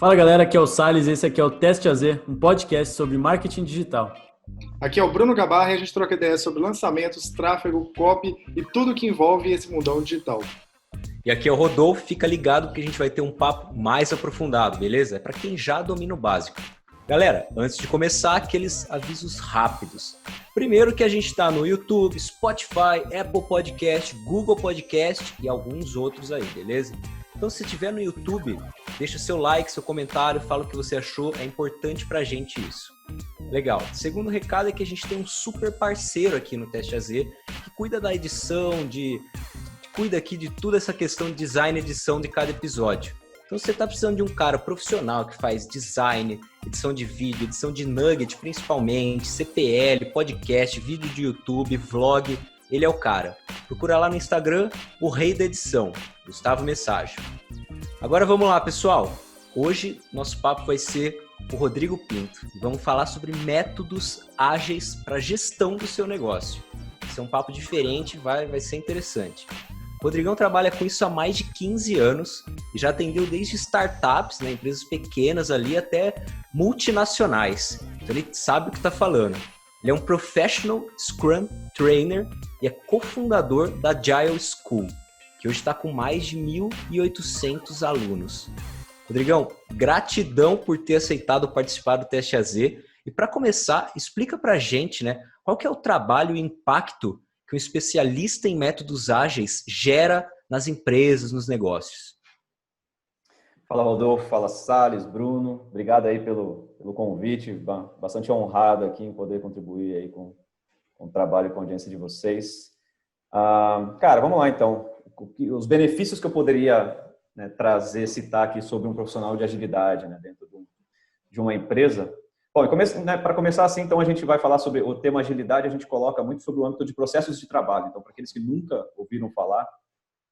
Fala galera, aqui é o Salles, esse aqui é o Teste AZ, um podcast sobre marketing digital. Aqui é o Bruno Gabarra e a gente troca ideias sobre lançamentos, tráfego, copy e tudo que envolve esse mundão digital. E aqui é o Rodolfo, fica ligado que a gente vai ter um papo mais aprofundado, beleza? É para quem já domina o básico. Galera, antes de começar, aqueles avisos rápidos. Primeiro que a gente está no YouTube, Spotify, Apple Podcast, Google Podcast e alguns outros aí, beleza? Então se estiver no YouTube, deixa seu like, seu comentário, fala o que você achou, é importante pra gente isso. Legal. Segundo recado é que a gente tem um super parceiro aqui no Teste AZ, que cuida da edição, cuida aqui de toda essa questão de design e edição de cada episódio. Então se você está precisando de um cara profissional que faz design, edição de vídeo, edição de nugget principalmente, CPL, podcast, vídeo de YouTube, vlog, ele é o cara. Procura lá no Instagram, o rei da edição, Gustavo Message. Agora vamos lá, pessoal. Hoje nosso papo vai ser o Rodrigo Pinto. Vamos falar sobre métodos ágeis para gestão do seu negócio. Esse é um papo diferente, vai ser interessante. O Rodrigão trabalha com isso há mais de 15 anos e já atendeu desde startups, né, empresas pequenas ali, até multinacionais. Então ele sabe o que está falando. Ele é um Professional Scrum Trainer e é cofundador da Agile School, que hoje está com mais de 1.800 alunos. Rodrigão, gratidão por ter aceitado participar do Teste AZ. E para começar, explica para a gente, né, qual que é o trabalho e impacto que um especialista em métodos ágeis gera nas empresas, nos negócios. Fala, Rodolfo. Fala, Salles, Bruno. Obrigado aí pelo convite. Bastante honrado aqui em poder contribuir aí com o trabalho e com a audiência de vocês. Cara, vamos lá então. Os benefícios que eu poderia, né, trazer, citar aqui sobre um profissional de agilidade, né, dentro de uma empresa. Bom, para começar assim, então a gente vai falar sobre o tema agilidade, a gente coloca muito sobre o âmbito de processos de trabalho. Então, para aqueles que nunca ouviram falar,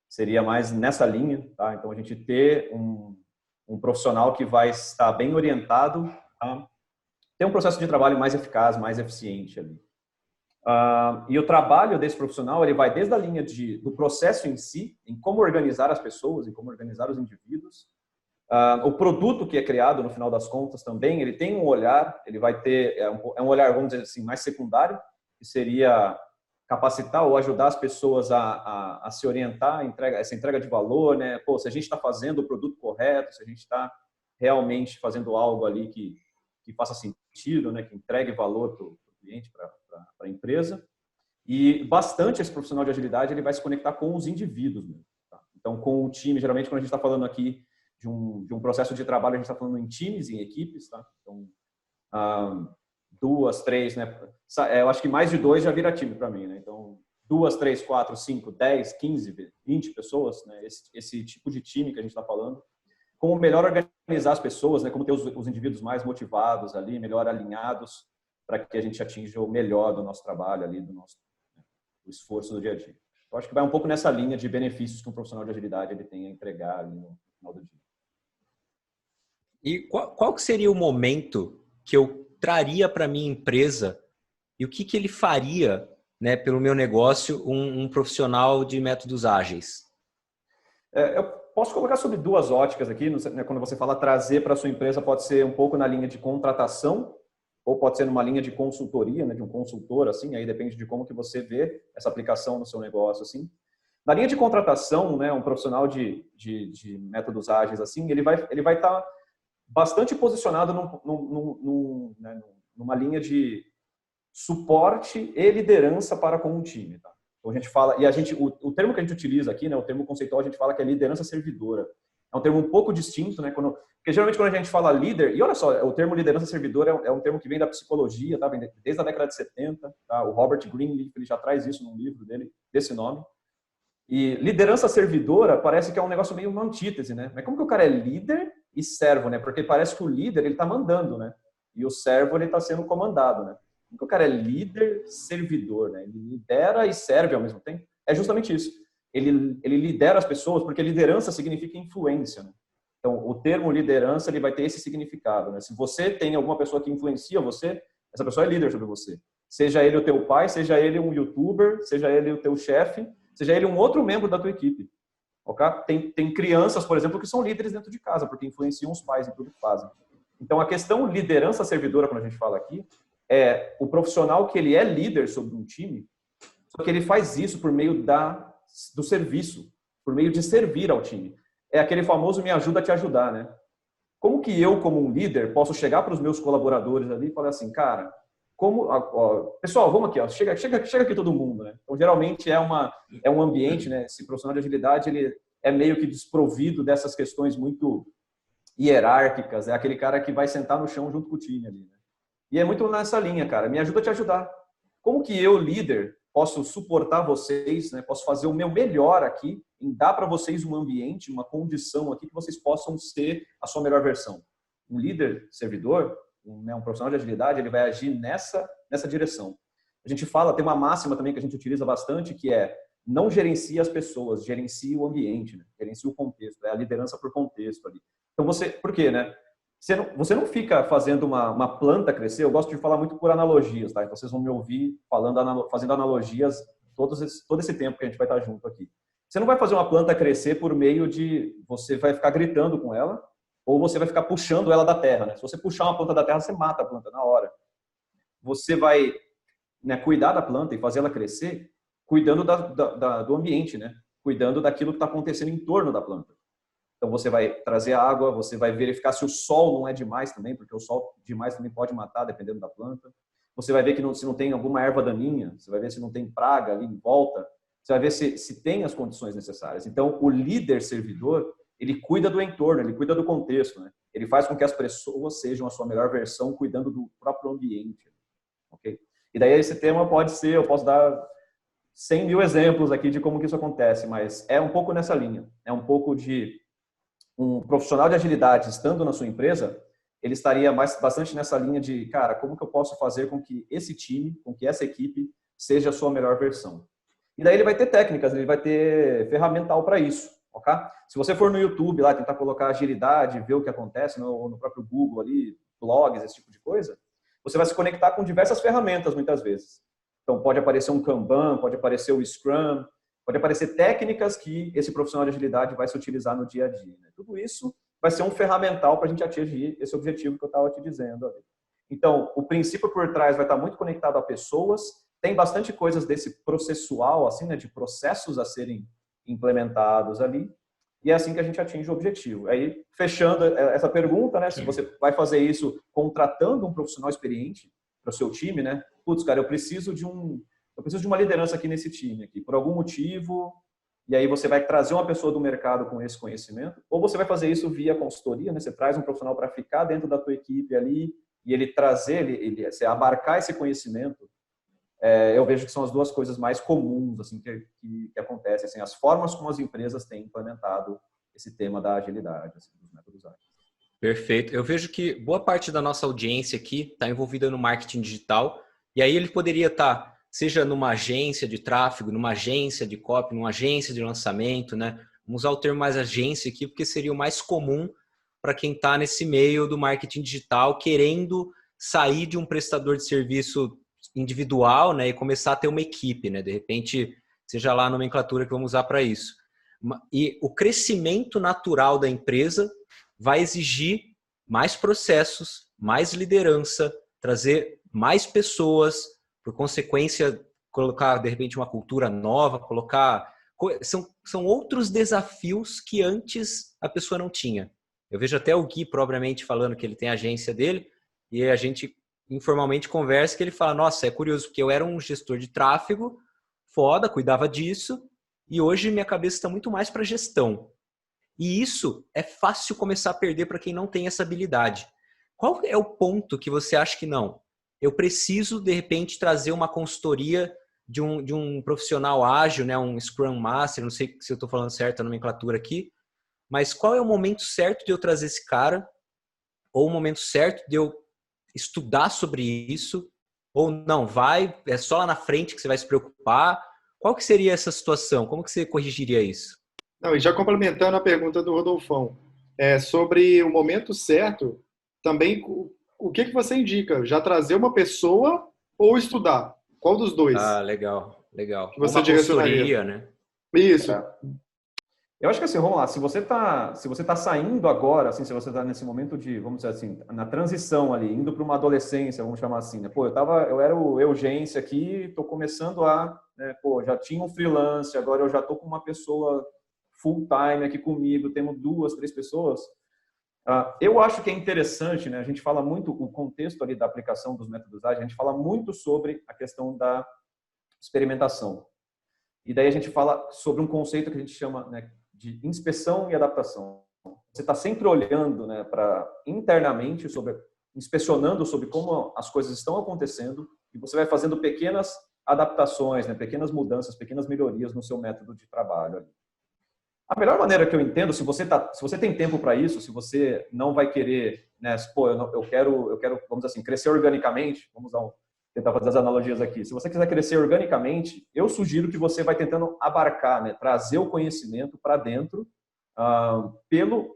seria mais nessa linha, tá? Então, a gente ter um profissional que vai estar bem orientado a ter um processo de trabalho mais eficaz, mais eficiente ali. E o trabalho desse profissional, ele vai desde a linha do processo em si, em como organizar as pessoas, em como organizar os indivíduos. O produto que é criado, no final das contas, também, ele tem um olhar, ele vai ter, é um olhar, vamos dizer assim, mais secundário, que seria capacitar ou ajudar as pessoas a se orientar, essa entrega de valor, né? Pô, se a gente está fazendo o produto correto, se a gente está realmente fazendo algo ali que faça sentido, né? Que entregue valor para o cliente, para a empresa. E bastante esse profissional de agilidade, ele vai se conectar com os indivíduos mesmo, tá? Então, com o time, geralmente, quando a gente está falando aqui de um processo de trabalho, a gente está falando em times, em equipes, tá? Então, 2, 3, né? Eu acho que mais de 2 já vira time para mim, né? Então, 2, 3, 4, 5, 10, 15, 20 pessoas, né? Esse tipo de time que a gente está falando. Como melhor organizar as pessoas, né? Como ter os indivíduos mais motivados ali, melhor alinhados, para que a gente atinja o melhor do nosso trabalho ali, do esforço do dia a dia. Eu acho que vai um pouco nessa linha de benefícios que um profissional de agilidade ele tem a entregar ali no final do dia. E qual que seria o momento que eu traria para a minha empresa e o que ele faria, né, pelo meu negócio, um profissional de métodos ágeis? Eu posso colocar sobre 2 óticas aqui, né, quando você fala trazer para a sua empresa, pode ser um pouco na linha de contratação ou pode ser numa linha de consultoria, né, de um consultor, assim, aí depende de como que você vê essa aplicação no seu negócio, assim. Na linha de contratação, né, um profissional de métodos ágeis, assim, ele vai estar bastante posicionado numa linha de suporte e liderança para com o time, tá? Então a gente fala, o termo que a gente utiliza aqui, né, o termo conceitual, a gente fala que é liderança servidora. É um termo um pouco distinto, né? Porque geralmente quando a gente fala líder, e olha só, o termo liderança servidora é um termo que vem da psicologia, tá? Vem desde a década de 70, tá? O Robert Greenleaf, ele já traz isso num livro dele, desse nome. E liderança servidora parece que é um negócio meio uma antítese, né? Mas como que o cara é líder e servo, né? Porque parece que o líder, ele tá mandando, né? E o servo, ele tá sendo comandado, né? Como que o cara é líder, servidor, né? Ele lidera e serve ao mesmo tempo. É justamente isso. Ele lidera as pessoas porque liderança significa influência, né? Então, o termo liderança, ele vai ter esse significado, né? Se você tem alguma pessoa que influencia você, essa pessoa é líder sobre você. Seja ele o teu pai, seja ele um youtuber, seja ele o teu chefe, seja ele um outro membro da tua equipe. ok? Tem crianças, por exemplo, que são líderes dentro de casa, porque influenciam os pais em tudo que fazem. Então, a questão liderança servidora, quando a gente fala aqui, é o profissional que ele é líder sobre um time, só que ele faz isso por meio do serviço, por meio de servir ao time. É aquele famoso me ajuda a te ajudar, né? Como que eu, como um líder, posso chegar para os meus colaboradores ali e falar assim, cara, pessoal, vamos aqui, ó, chega aqui todo mundo, né? Então, geralmente é um ambiente, né? Esse profissional de agilidade, ele é meio que desprovido dessas questões muito hierárquicas, é aquele cara que vai sentar no chão junto com o time ali, né? E é muito nessa linha, cara, me ajuda a te ajudar. Como que eu, líder, posso suportar vocês, né? Posso fazer o meu melhor aqui em dar para vocês um ambiente, uma condição aqui que vocês possam ser a sua melhor versão. Um líder servidor, um profissional de agilidade, ele vai agir nessa direção. A gente fala, tem uma máxima também que a gente utiliza bastante, que é não gerencie as pessoas, gerencie o ambiente, né? Gerencie o contexto, é a liderança por contexto ali. Então por quê, né? Você não fica fazendo uma planta crescer, eu gosto de falar muito por analogias, tá? Então vocês vão me ouvir fazendo analogias todo esse tempo que a gente vai estar junto aqui. Você não vai fazer uma planta crescer por meio de você vai ficar gritando com ela ou você vai ficar puxando ela da terra, né? Se você puxar uma planta da terra, você mata a planta na hora. Você vai, né, cuidar da planta e fazer ela crescer cuidando do ambiente, né? Cuidando daquilo que está acontecendo em torno da planta. Então você vai trazer água, você vai verificar se o sol não é demais também, porque o sol demais também pode matar, dependendo da planta. Você vai ver que se não tem alguma erva daninha, você vai ver se não tem praga ali em volta, você vai ver se tem as condições necessárias. Então, o líder servidor, ele cuida do entorno, ele cuida do contexto, né? Ele faz com que as pessoas sejam a sua melhor versão, cuidando do próprio ambiente. Ok? E daí esse tema pode ser, eu posso dar 100 mil exemplos aqui de como que isso acontece, mas é um pouco nessa linha. É um pouco de um profissional de agilidade estando na sua empresa, ele estaria bastante nessa linha de, cara, como que eu posso fazer com que esse time, com que essa equipe seja a sua melhor versão? E daí ele vai ter técnicas, ele vai ter ferramental para isso, ok? Se você for no YouTube lá, tentar colocar agilidade, ver o que acontece, no próprio Google ali, blogs, esse tipo de coisa, você vai se conectar com diversas ferramentas muitas vezes. Então pode aparecer um Kanban, pode aparecer o Scrum, pode aparecer técnicas que esse profissional de agilidade vai se utilizar no dia a dia, né? Tudo isso vai ser um ferramental para a gente atingir esse objetivo que eu estava te dizendo ali. Então, o princípio por trás vai estar muito conectado a pessoas, tem bastante coisas desse processual, assim, né, de processos a serem implementados ali, e é assim que a gente atinge o objetivo. Aí, fechando essa pergunta, né, se você vai fazer isso contratando um profissional experiente para o seu time, né, putz, cara, eu preciso de uma liderança aqui nesse time, aqui, por algum motivo, e aí você vai trazer uma pessoa do mercado com esse conhecimento, ou você vai fazer isso via consultoria, né? Você traz um profissional para ficar dentro da tua equipe ali, e ele trazer, você abarcar esse conhecimento, eu vejo que são as duas coisas mais comuns assim, que acontecem, assim, as formas como as empresas têm implementado esse tema da agilidade, assim, dos métodos ágeis. Perfeito. Eu vejo que boa parte da nossa audiência aqui está envolvida no marketing digital, e aí ele poderia estar seja numa agência de tráfego, numa agência de copy, numa agência de lançamento, né? Vamos usar o termo mais agência aqui, porque seria o mais comum para quem está nesse meio do marketing digital, querendo sair de um prestador de serviço individual, né? E começar a ter uma equipe, né? De repente, seja lá a nomenclatura que vamos usar para isso. E o crescimento natural da empresa vai exigir mais processos, mais liderança, trazer mais pessoas, por consequência, colocar, de repente, uma cultura nova, São outros desafios que antes a pessoa não tinha. Eu vejo até o Gui propriamente falando que ele tem a agência dele, e a gente informalmente conversa que ele fala, nossa, é curioso, porque eu era um gestor de tráfego, foda, cuidava disso, e hoje minha cabeça está muito mais para gestão. E isso é fácil começar a perder para quem não tem essa habilidade. Qual é o ponto que você acha que não? Eu preciso, de repente, trazer uma consultoria de um profissional ágil, né? Um Scrum Master, não sei se eu estou falando certo a nomenclatura aqui, mas qual é o momento certo de eu trazer esse cara? Ou o momento certo de eu estudar sobre isso? Ou não, é só lá na frente que você vai se preocupar? Qual que seria essa situação? Como que você corrigiria isso? Não, e já complementando a pergunta do Rodolfão, sobre o momento certo, também o que você indica? Já trazer uma pessoa ou estudar? Qual dos dois? Ah, legal. Que você uma consultoria, né? Isso. Eu acho que assim, vamos lá, se você tá saindo agora, assim, se você tá nesse momento de, vamos dizer assim, na transição ali, indo para uma adolescência, vamos chamar assim, né? Pô, eu era o Eugência aqui, tô começando né, pô, já tinha um freelance, agora eu já tô com uma pessoa full time aqui comigo, temos 2, 3 pessoas. Eu acho que é interessante, né? A gente fala muito, o contexto ali da aplicação dos métodos ágeis, a gente fala muito sobre a questão da experimentação. E daí a gente fala sobre um conceito que a gente chama, né, de inspeção e adaptação. Você está sempre olhando, né, para internamente, inspecionando sobre como as coisas estão acontecendo e você vai fazendo pequenas adaptações, né, pequenas mudanças, pequenas melhorias no seu método de trabalho. A melhor maneira que eu entendo, se você tem tempo para isso, se você não vai querer, né, pô, eu quero, vamos dizer assim, crescer organicamente, tentar fazer as analogias aqui. Se você quiser crescer organicamente, eu sugiro que você vai tentando abarcar, né, trazer o conhecimento para dentro pelo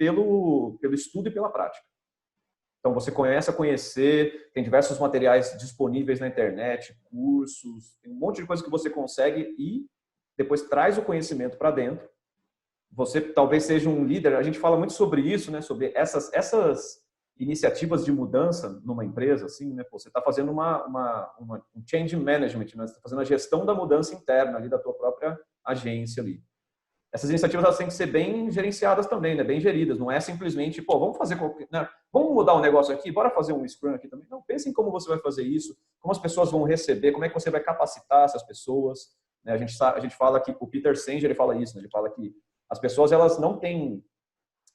estudo e pela prática. Então, você começa a conhecer, tem diversos materiais disponíveis na internet, cursos, tem um monte de coisa que você consegue e depois traz o conhecimento para dentro. Você talvez seja um líder, a gente fala muito sobre isso, né, sobre essas iniciativas de mudança numa empresa, assim, né, pô, você está fazendo um change management, né, você está fazendo a gestão da mudança interna ali da tua própria agência ali. Essas iniciativas elas têm que ser bem gerenciadas também, né, bem geridas, não é simplesmente, pô, vamos fazer, né, vamos mudar um negócio aqui, bora fazer um Scrum aqui também. Não, pense em como você vai fazer isso, como as pessoas vão receber, como é que você vai capacitar essas pessoas, né, a gente fala que, o Peter Senge, ele fala isso, né, ele fala que as pessoas elas não têm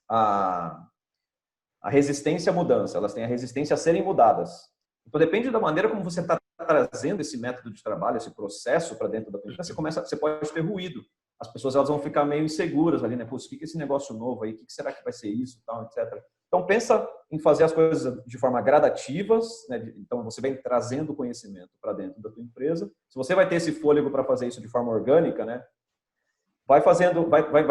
a resistência à mudança, elas têm a resistência a serem mudadas. Então depende da maneira como você está trazendo esse método de trabalho, esse processo para dentro da tua empresa, você pode ter ruído. As pessoas elas vão ficar meio inseguras ali, né? Pô, o que é esse negócio novo aí? O que será que vai ser isso, tal, etc. Então pensa em fazer as coisas de forma gradativas, né? Então você vem trazendo conhecimento para dentro da tua empresa. Se você vai ter esse fôlego para fazer isso de forma orgânica, né? Vai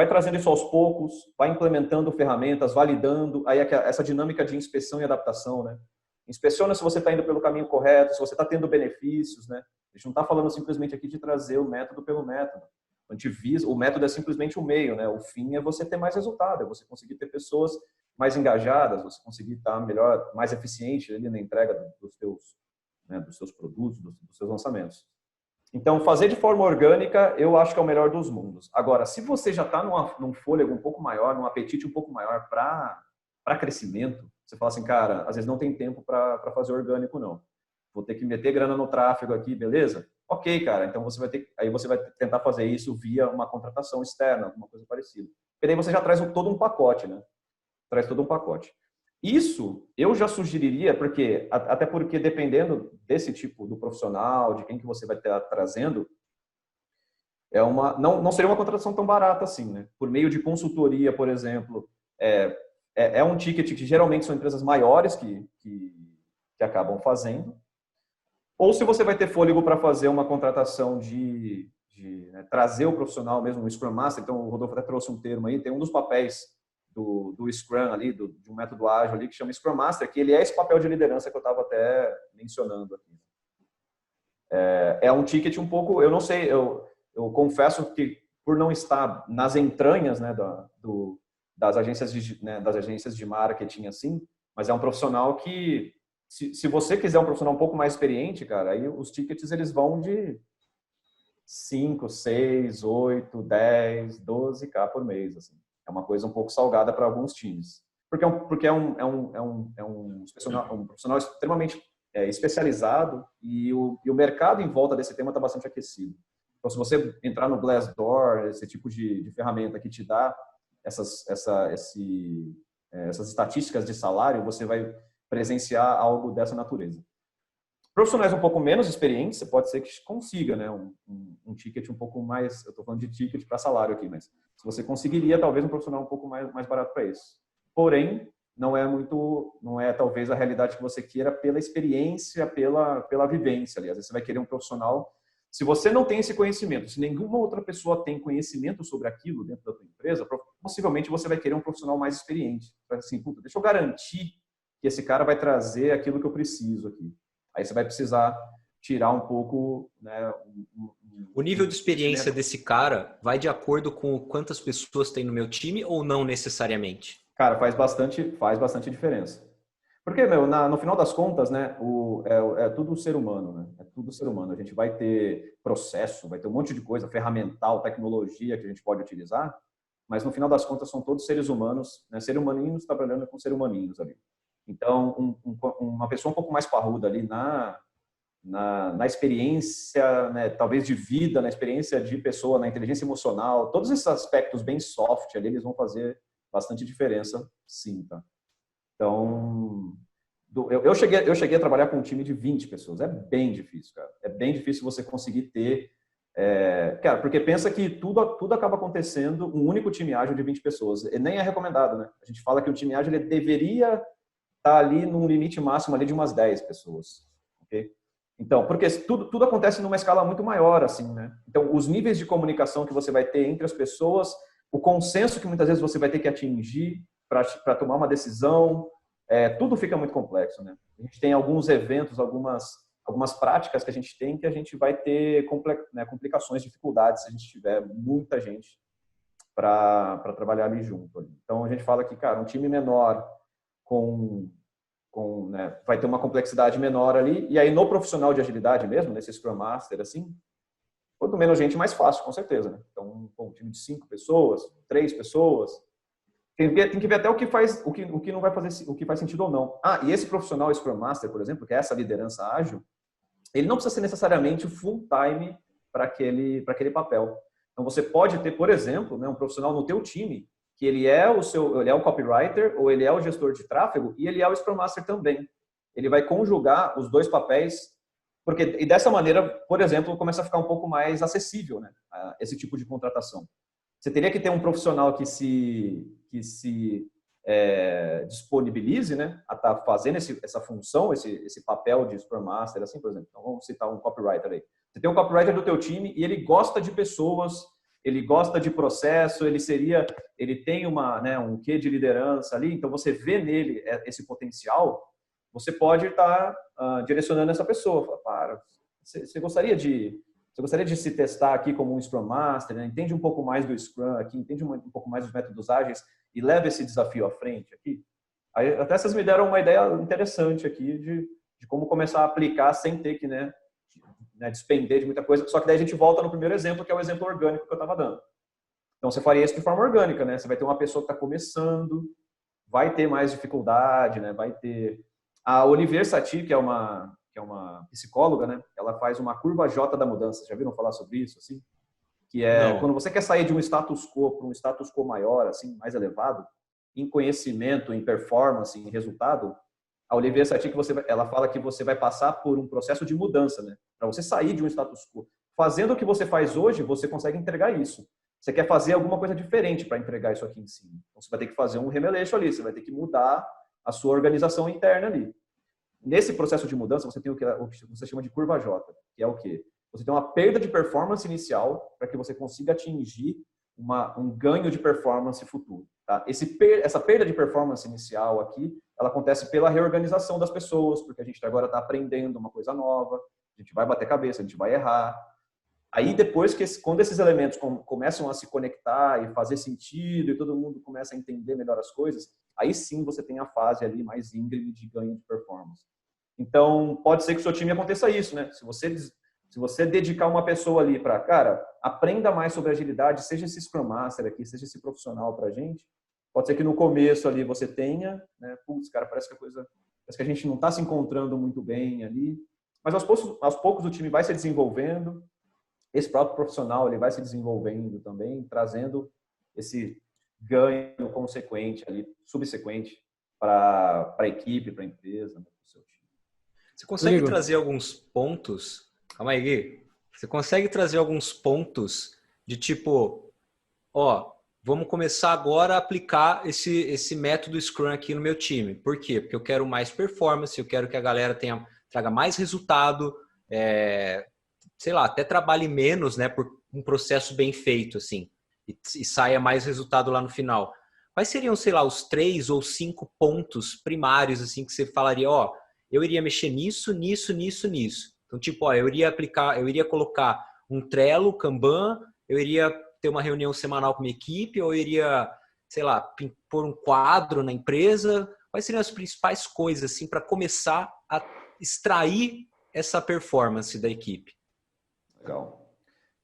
trazendo isso aos poucos, vai implementando ferramentas, validando, aí essa dinâmica de inspeção e adaptação, né? Inspeciona se você está indo pelo caminho correto, se você está tendo benefícios, né? A gente não está falando simplesmente aqui de trazer o método pelo método. O método é simplesmente o meio, né? O fim é você ter mais resultado, é você conseguir ter pessoas mais engajadas, você conseguir estar melhor, mais eficiente ali na entrega dos seus produtos, dos seus lançamentos. Então, fazer de forma orgânica, eu acho que é o melhor dos mundos. Agora, se você já está num fôlego um pouco maior, num apetite um pouco maior para crescimento, você fala assim, cara, às vezes não tem tempo para fazer orgânico, não. Vou ter que meter grana no tráfego aqui, beleza? Ok, cara, então você vai tentar fazer isso via uma contratação externa, alguma coisa parecida. Porque daí você já traz todo um pacote, né? Traz todo um pacote. Isso eu já sugeriria, até porque dependendo desse tipo do profissional, de quem que você vai estar trazendo, não seria uma contratação tão barata assim, né? Por meio de consultoria, por exemplo, é um ticket que geralmente são empresas maiores que acabam fazendo. Ou se você vai ter fôlego para fazer uma contratação né, trazer o profissional mesmo, o Scrum Master, então o Rodolfo até trouxe um termo aí, tem um dos papéis do Scrum ali, de um método ágil ali, que chama Scrum Master, que ele é esse papel de liderança que eu estava até mencionando aqui. É um ticket um pouco, eu não sei, eu confesso que por não estar nas entranhas, né, das agências de marketing assim, mas é um profissional que, se você quiser um profissional um pouco mais experiente, cara, aí os tickets eles vão de 5, 6, 8, 10, 12K por mês, assim. É uma coisa um pouco salgada para alguns times. Porque é um profissional extremamente especializado e o mercado em volta desse tema está bastante aquecido. Então, se você entrar no Glassdoor, esse tipo de ferramenta que te dá essas estatísticas de salário, você vai presenciar algo dessa natureza. Profissionais um pouco menos experientes, você pode ser que consiga, né, um ticket um pouco mais, eu estou falando de ticket para salário aqui, mas se você conseguiria talvez um profissional um pouco mais barato para isso. Porém, não é talvez a realidade que você queira pela experiência, pela vivência ali. Às vezes você vai querer um profissional, se você não tem esse conhecimento, se nenhuma outra pessoa tem conhecimento sobre aquilo dentro da tua empresa, possivelmente você vai querer um profissional mais experiente. Assim, puta, deixa eu garantir que esse cara vai trazer aquilo que eu preciso aqui. Aí você vai precisar tirar um pouco, né, O nível de experiência desse cara vai de acordo com quantas pessoas tem no meu time ou não necessariamente? Cara, faz bastante diferença. Porque, no final das contas, né, é tudo ser humano, né? É tudo ser humano. A gente vai ter processo, vai ter um monte de coisa, ferramental, tecnologia que a gente pode utilizar, mas no final das contas são todos seres humanos, né? Ser humaninhos trabalhando com ser humaninhos ali. Então, uma pessoa um pouco mais parruda ali na experiência, né, talvez de vida, na experiência de pessoa, na inteligência emocional, todos esses aspectos bem soft ali, eles vão fazer bastante diferença, sim, tá? Então, eu cheguei a trabalhar com um time de 20 pessoas. É bem difícil, cara. É bem difícil você conseguir ter... cara, porque pensa que tudo acaba acontecendo um único time ágil de 20 pessoas. E nem é recomendado, né? A gente fala que o time ágil ele deveria estar ali num limite máximo ali de umas 10 pessoas. Ok? Então, porque tudo acontece numa escala muito maior, assim, né? Então, os níveis de comunicação que você vai ter entre as pessoas, o consenso que muitas vezes você vai ter que atingir para tomar uma decisão, tudo fica muito complexo, né? A gente tem alguns eventos, algumas práticas que a gente vai ter complicações, dificuldades se a gente tiver muita gente para trabalhar ali junto. Então, a gente fala que, cara, um time menor né, vai ter uma complexidade menor ali, e aí no profissional de agilidade mesmo, nesse Scrum Master, assim, quanto menos gente, mais fácil, com certeza, né? Então, um time de 5 pessoas, 3 pessoas, tem que ver até o que não vai fazer, o que faz sentido ou não. E esse profissional Scrum Master, por exemplo, que é essa liderança ágil, ele não precisa ser necessariamente full time para aquele papel. Então você pode ter, por exemplo, né, um profissional no teu time que ele é o copywriter ou ele é o gestor de tráfego e ele é o Scrum Master também. Ele vai conjugar os dois papéis e dessa maneira, por exemplo, começa a ficar um pouco mais acessível, né, esse tipo de contratação. Você teria que ter um profissional que se disponibilize, né, a estar fazendo essa função, esse papel de Scrum Master, assim, por exemplo. Então, vamos citar um copywriter aí. Você tem um copywriter do teu time e ele gosta de pessoas, ele gosta de processo, ele tem um quê de liderança ali, então você vê nele esse potencial, você pode estar direcionando essa pessoa. Fala, você gostaria de se testar aqui como um Scrum Master, né? Entende um pouco mais do Scrum aqui, entende um pouco mais dos métodos ágeis e leva esse desafio à frente aqui. Aí, até vocês me deram uma ideia interessante aqui de como começar a aplicar sem ter que despender de muita coisa. Só que daí a gente volta no primeiro exemplo, que é o exemplo orgânico que eu estava dando. Então, você faria isso de forma orgânica, né? Você vai ter uma pessoa que está começando, vai ter mais dificuldade, né? Vai ter... A Olivier Satie, que é uma psicóloga, né? Ela faz uma curva J da mudança. Já viram falar sobre isso, assim? Que é quando você quer sair de um status quo para um status quo maior, assim, mais elevado, em conhecimento, em performance, em resultado, a Olivier Satie, ela fala que você vai passar por um processo de mudança, né? Para você sair de um status quo. Fazendo o que você faz hoje, você consegue entregar isso. Você quer fazer alguma coisa diferente para entregar isso aqui em cima. Então, você vai ter que fazer um remeleixo ali, você vai ter que mudar a sua organização interna ali. Nesse processo de mudança, você tem o que você chama de curva J, que é o quê? Você tem uma perda de performance inicial para que você consiga atingir um ganho de performance futuro. Tá? Essa perda de performance inicial aqui, ela acontece pela reorganização das pessoas, porque a gente agora está aprendendo uma coisa nova, a gente vai bater cabeça, a gente vai errar. Aí depois, quando esses elementos começam a se conectar e fazer sentido e todo mundo começa a entender melhor as coisas, aí sim você tem a fase ali mais íngreme de ganho de performance. Então, pode ser que o seu time aconteça isso, né? Se você dedicar uma pessoa ali para, cara, aprenda mais sobre agilidade, seja esse Scrum Master aqui, seja esse profissional para a gente, pode ser que no começo ali você tenha, né? Putz, cara, parece que a gente não está se encontrando muito bem ali, mas aos poucos o time vai se desenvolvendo, esse próprio profissional ele vai se desenvolvendo também, trazendo esse ganho consequente ali, subsequente para a equipe, para a empresa, né, para o seu time. Você consegue trazer alguns pontos? Calma aí, Gui. Você consegue trazer alguns pontos de tipo, vamos começar agora a aplicar esse método Scrum aqui no meu time. Por quê? Porque eu quero mais performance, eu quero que a galera traga mais resultado, sei lá, até trabalhe menos, né, por um processo bem feito, assim, e saia mais resultado lá no final. Quais seriam, sei lá, os 3 ou 5 pontos primários, assim, que você falaria, eu iria mexer nisso. Então, tipo, eu iria colocar um Trello, Kanban, eu iria ter uma reunião semanal com minha equipe, ou eu iria, sei lá, pôr um quadro na empresa? Quais seriam as principais coisas assim para começar a extrair essa performance da equipe? Legal.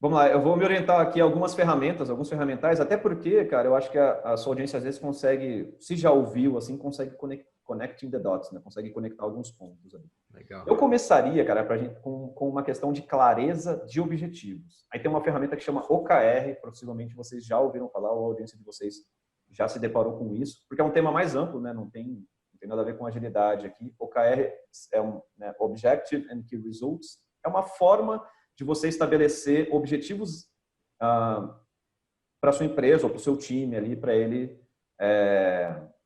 Vamos lá, eu vou me orientar aqui a alguns ferramentais, até porque, cara, eu acho que a sua audiência às vezes consegue, se já ouviu, assim, consegue connecting the dots, né? Consegue conectar alguns pontos ali. Legal. Eu começaria, cara, com uma questão de clareza de objetivos. Aí tem uma ferramenta que chama OKR, possivelmente vocês já ouviram falar, ou a audiência de vocês já se deparou com isso, porque é um tema mais amplo, né? Não tem nada a ver com agilidade aqui. OKR é né, Objective and Key Results, é uma forma de você estabelecer objetivos para sua empresa ou para o seu time ali, para ele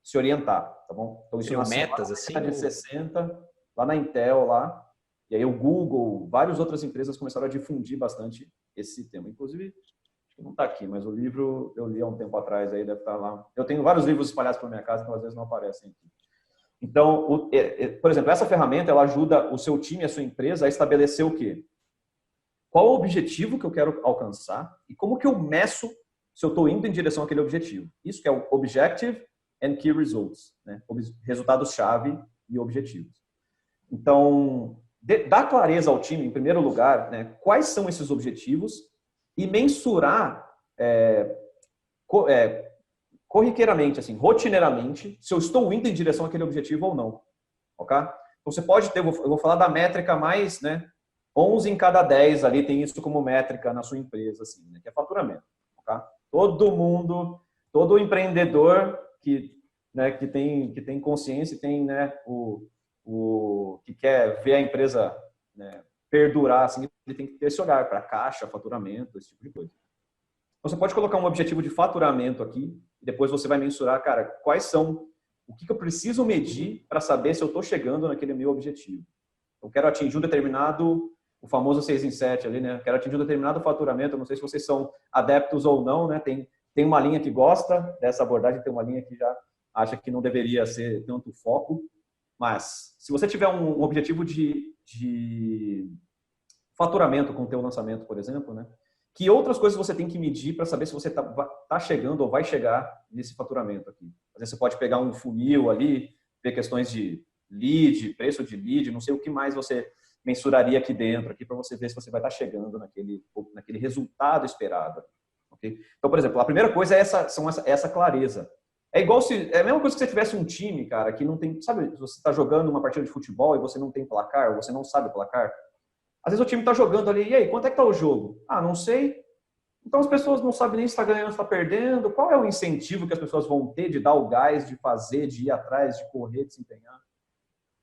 se orientar, tá bom? Então, isso seriam metas assim? De 60, lá na Intel, lá, e aí o Google, várias outras empresas começaram a difundir bastante esse tema. Inclusive, acho que não está aqui, mas o livro eu li há um tempo atrás, aí deve estar lá. Eu tenho vários livros espalhados pela minha casa, então às vezes não aparecem aqui. Então, por exemplo, essa ferramenta, ela ajuda o seu time, a sua empresa, a estabelecer o quê? Qual o objetivo que eu quero alcançar e como que eu meço se eu estou indo em direção àquele objetivo. Isso que é o Objective and Key Results, né? Resultados-chave e objetivos. Então, dá clareza ao time, em primeiro lugar, né? Quais são esses objetivos e mensurar corriqueiramente, assim, rotineiramente, se eu estou indo em direção àquele objetivo ou não. Ok? Então, você pode ter, eu vou falar da métrica mais, né? 11 em cada 10 ali tem isso como métrica na sua empresa, assim, né? Que é faturamento. Okay? Todo empreendedor que tem consciência, tem, né, que quer ver a empresa, né, perdurar, assim, ele tem que ter esse olhar para caixa, faturamento, esse tipo de coisa. Então, você pode colocar um objetivo de faturamento aqui, e depois você vai mensurar, cara, o que eu preciso medir para saber se eu estou chegando naquele meu objetivo. Eu quero atingir um determinado, o famoso 6 em 7 ali, né? Quero atingir um determinado faturamento, eu não sei se vocês são adeptos ou não, né? Tem uma linha que gosta dessa abordagem, tem uma linha que já acha que não deveria ser tanto foco, mas se você tiver um objetivo de faturamento com o teu lançamento, por exemplo, né? Que outras coisas você tem que medir para saber se você tá chegando ou vai chegar nesse faturamento aqui? Às vezes você pode pegar um funil ali, ver questões de lead, preço de lead, não sei o que mais você mensuraria aqui dentro, aqui para você ver se você vai estar chegando naquele resultado esperado. Okay? Então, por exemplo, a primeira coisa é essa clareza. É a mesma coisa que você tivesse um time, cara, que não tem, sabe, você está jogando uma partida de futebol e você não tem placar, ou você não sabe o placar. Às vezes o time está jogando ali, e aí, quanto é que está o jogo? Ah, não sei. Então as pessoas não sabem nem se está ganhando, se está perdendo. Qual é o incentivo que as pessoas vão ter de dar o gás, de fazer, de ir atrás, de correr, de se empenhar?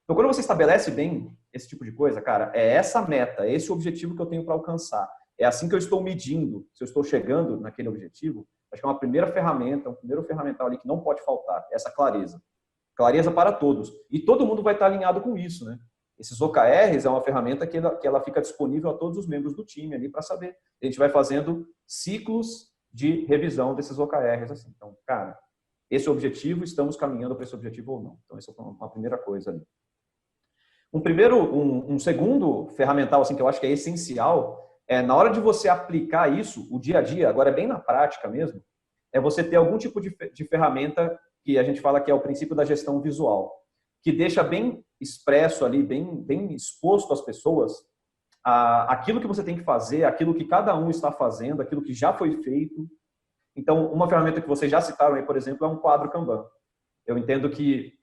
Então, quando você estabelece bem esse tipo de coisa, cara, é essa meta, é esse objetivo que eu tenho para alcançar. É assim que eu estou medindo se eu estou chegando naquele objetivo. Acho que é uma primeira ferramenta, um primeiro ferramental ali que não pode faltar, essa clareza. Clareza para todos. E todo mundo vai estar alinhado com isso, né? Esses OKRs é uma ferramenta que ela fica disponível a todos os membros do time ali para saber. A gente vai fazendo ciclos de revisão desses OKRs. Assim. Então, cara, esse objetivo, estamos caminhando para esse objetivo ou não. Então, essa é uma primeira coisa ali. Um segundo ferramental assim, que eu acho que é essencial, na hora de você aplicar isso, o dia a dia, agora é bem na prática mesmo, é você ter algum tipo de ferramenta que a gente fala que é o princípio da gestão visual, que deixa bem expresso ali, bem exposto às pessoas, aquilo que você tem que fazer, aquilo que cada um está fazendo, aquilo que já foi feito. Então, uma ferramenta que vocês já citaram aí, por exemplo, é um quadro Kanban. Eu entendo que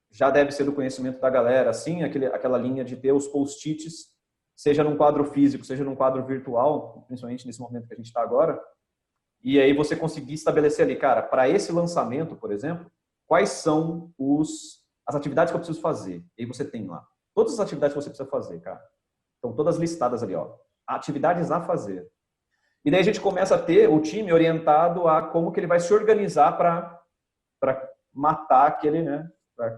já deve ser do conhecimento da galera, assim, aquela linha de ter os post-its, seja num quadro físico, seja num quadro virtual, principalmente nesse momento que a gente está agora, e aí você conseguir estabelecer ali, cara, para esse lançamento, por exemplo, quais são as atividades que eu preciso fazer. E aí você tem lá todas as atividades que você precisa fazer, cara. Estão todas listadas ali, ó. Atividades a fazer. E daí a gente começa a ter o time orientado a como que ele vai se organizar para matar aquele, né? Pra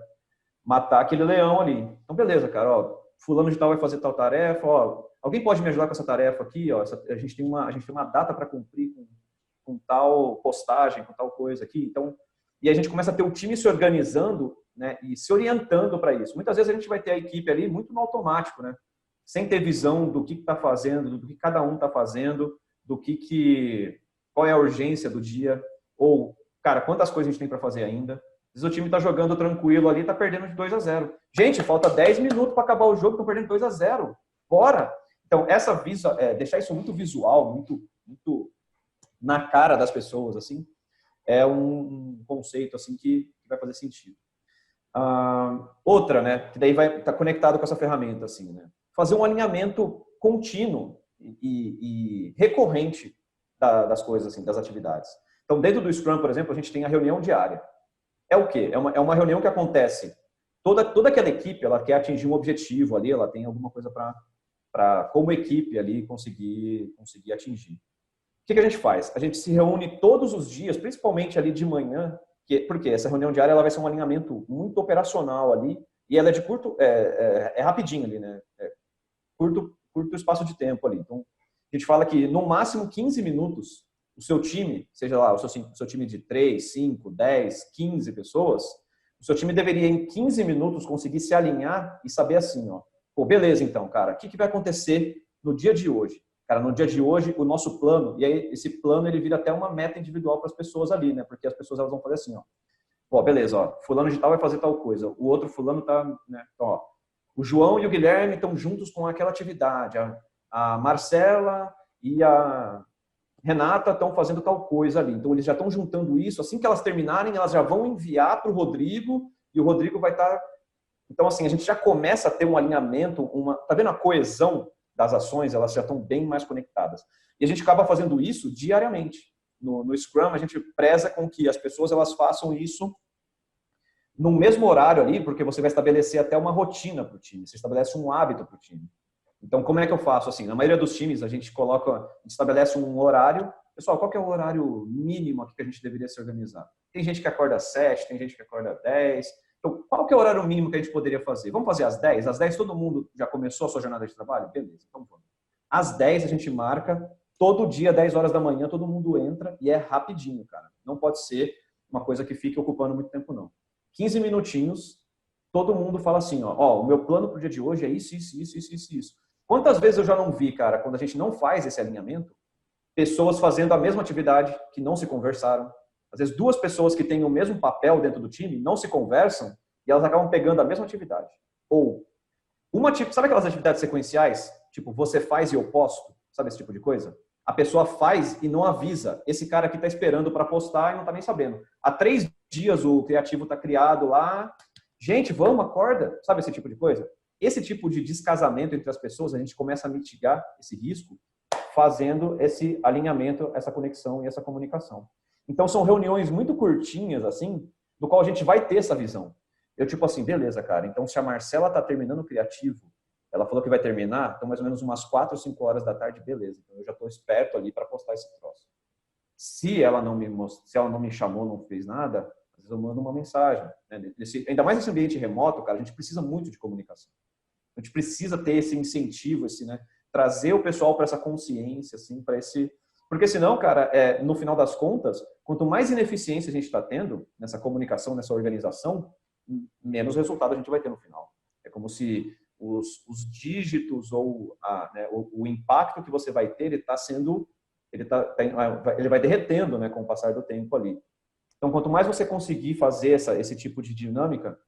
matar aquele leão ali. Então, beleza, cara, ó. Fulano de tal vai fazer tal tarefa, ó. Alguém pode me ajudar com essa tarefa aqui, ó. A gente tem uma data para cumprir com tal postagem, com tal coisa aqui. Então, e a gente começa a ter o time se organizando, né, e se orientando para isso. Muitas vezes a gente vai ter a equipe ali muito no automático, né? sem ter visão do que está fazendo, do que cada um está fazendo, qual é a urgência do dia, ou, cara, quantas coisas a gente tem para fazer ainda. Às vezes o time está jogando tranquilo ali, está perdendo de 2-0. Gente, falta 10 minutos para acabar o jogo, estão perdendo 2-0. Bora! Então, deixar isso muito visual, muito na cara das pessoas, assim, é um conceito assim que vai fazer sentido. Outra, né, que daí vai estar conectado com essa ferramenta, assim, né, fazer um alinhamento contínuo e recorrente das coisas, assim, das atividades. Então, dentro do Scrum, por exemplo, a gente tem a reunião diária. É o quê? É uma reunião que acontece. Toda aquela equipe, ela quer atingir um objetivo ali, ela tem alguma coisa para como equipe ali, conseguir atingir. O que a gente faz? A gente se reúne todos os dias, principalmente ali de manhã, porque essa reunião diária ela vai ser um alinhamento muito operacional ali, e ela é de rapidinho ali, né? Curto espaço de tempo ali. Então, a gente fala que no máximo 15 minutos, o seu time, seja lá, o seu time de 3, 5, 10, 15 pessoas, o seu time deveria em 15 minutos conseguir se alinhar e saber assim, ó, pô, beleza então, cara, o que vai acontecer no dia de hoje? Cara, no dia de hoje, o nosso plano, e aí esse plano ele vira até uma meta individual para as pessoas ali, né? Porque as pessoas elas vão fazer assim, ó. Ó, beleza, ó, fulano de tal vai fazer tal coisa, o outro fulano tá, né? Então, ó, o João e o Guilherme estão juntos com aquela atividade, a Marcela e a Renata estão fazendo tal coisa ali. Então, eles já estão juntando isso, assim que elas terminarem, elas já vão enviar para o Rodrigo, e o Rodrigo vai estar... Então, assim, a gente já começa a ter um alinhamento, tá vendo a coesão das ações, elas já estão bem mais conectadas. E a gente acaba fazendo isso diariamente. No Scrum, a gente preza com que as pessoas elas façam isso no mesmo horário ali, porque você vai estabelecer até uma rotina para o time, você estabelece um hábito para o time. Então, como é que eu faço? Assim, na maioria dos times, a gente estabelece um horário. Pessoal, qual que é o horário mínimo aqui que a gente deveria se organizar? Tem gente que acorda às 7, tem gente que acorda às 10. Então, qual que é o horário mínimo que a gente poderia fazer? Vamos fazer às 10? Às 10 todo mundo já começou a sua jornada de trabalho? Beleza, então vamos. Às 10 a gente marca, todo dia, 10 horas da manhã, todo mundo entra e é rapidinho, cara. Não pode ser uma coisa que fique ocupando muito tempo, não. 15 minutinhos, todo mundo fala assim, ó, o meu plano pro dia de hoje é isso. Quantas vezes eu já não vi, cara, quando a gente não faz esse alinhamento, pessoas fazendo a mesma atividade que não se conversaram. Às vezes duas pessoas que têm o mesmo papel dentro do time não se conversam e elas acabam pegando a mesma atividade. Ou sabe aquelas atividades sequenciais? Tipo, você faz e eu posto? Sabe esse tipo de coisa? A pessoa faz e não avisa. Esse cara aqui está esperando para postar e não está nem sabendo. Há 3 dias o criativo está criado lá. Gente, vamos, acorda. Sabe esse tipo de coisa? Esse tipo de descasamento entre as pessoas, a gente começa a mitigar esse risco fazendo esse alinhamento, essa conexão e essa comunicação. Então, são reuniões muito curtinhas, assim, do qual a gente vai ter essa visão. Eu, tipo assim, beleza, cara, então se a Marcela está terminando o criativo, ela falou que vai terminar, então mais ou menos umas 4 ou 5 horas da tarde, beleza. Então, eu já estou esperto ali para postar esse troço. Se ela não me chamou, não fez nada, às vezes eu mando uma mensagem. Né? Ainda mais nesse ambiente remoto, cara, a gente precisa muito de comunicação. A gente precisa ter esse incentivo, né, trazer o pessoal para essa consciência, assim, para esse... Porque senão, cara, no final das contas, quanto mais ineficiência a gente está tendo nessa comunicação, nessa organização, menos resultado a gente vai ter no final. É como se os dígitos ou o impacto que você vai ter, ele vai derretendo, né, com o passar do tempo ali. Então, quanto mais você conseguir fazer esse tipo de dinâmica,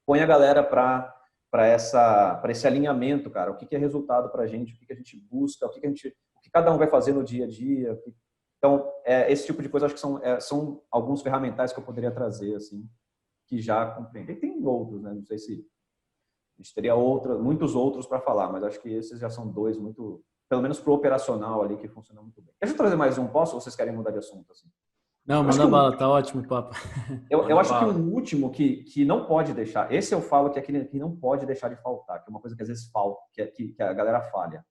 põe a galera para esse alinhamento, cara. O que é resultado para a gente, o que a gente busca, o que cada um vai fazer no dia a dia. Então, esse tipo de coisa, acho que são alguns ferramentais que eu poderia trazer, assim, que já compreendem. E tem outros, né? Não sei se a gente teria muitos outros para falar, mas acho que esses já são 2 muito, pelo menos pro operacional ali, que funciona muito bem. Deixa eu trazer mais um, posso? Ou vocês querem mudar de assunto, assim? Não, manda bala, tá ótimo o papo. Eu acho que um último que não pode deixar, esse eu falo que é aquele que não pode deixar de faltar, que é uma coisa que às vezes falta, que a galera falha,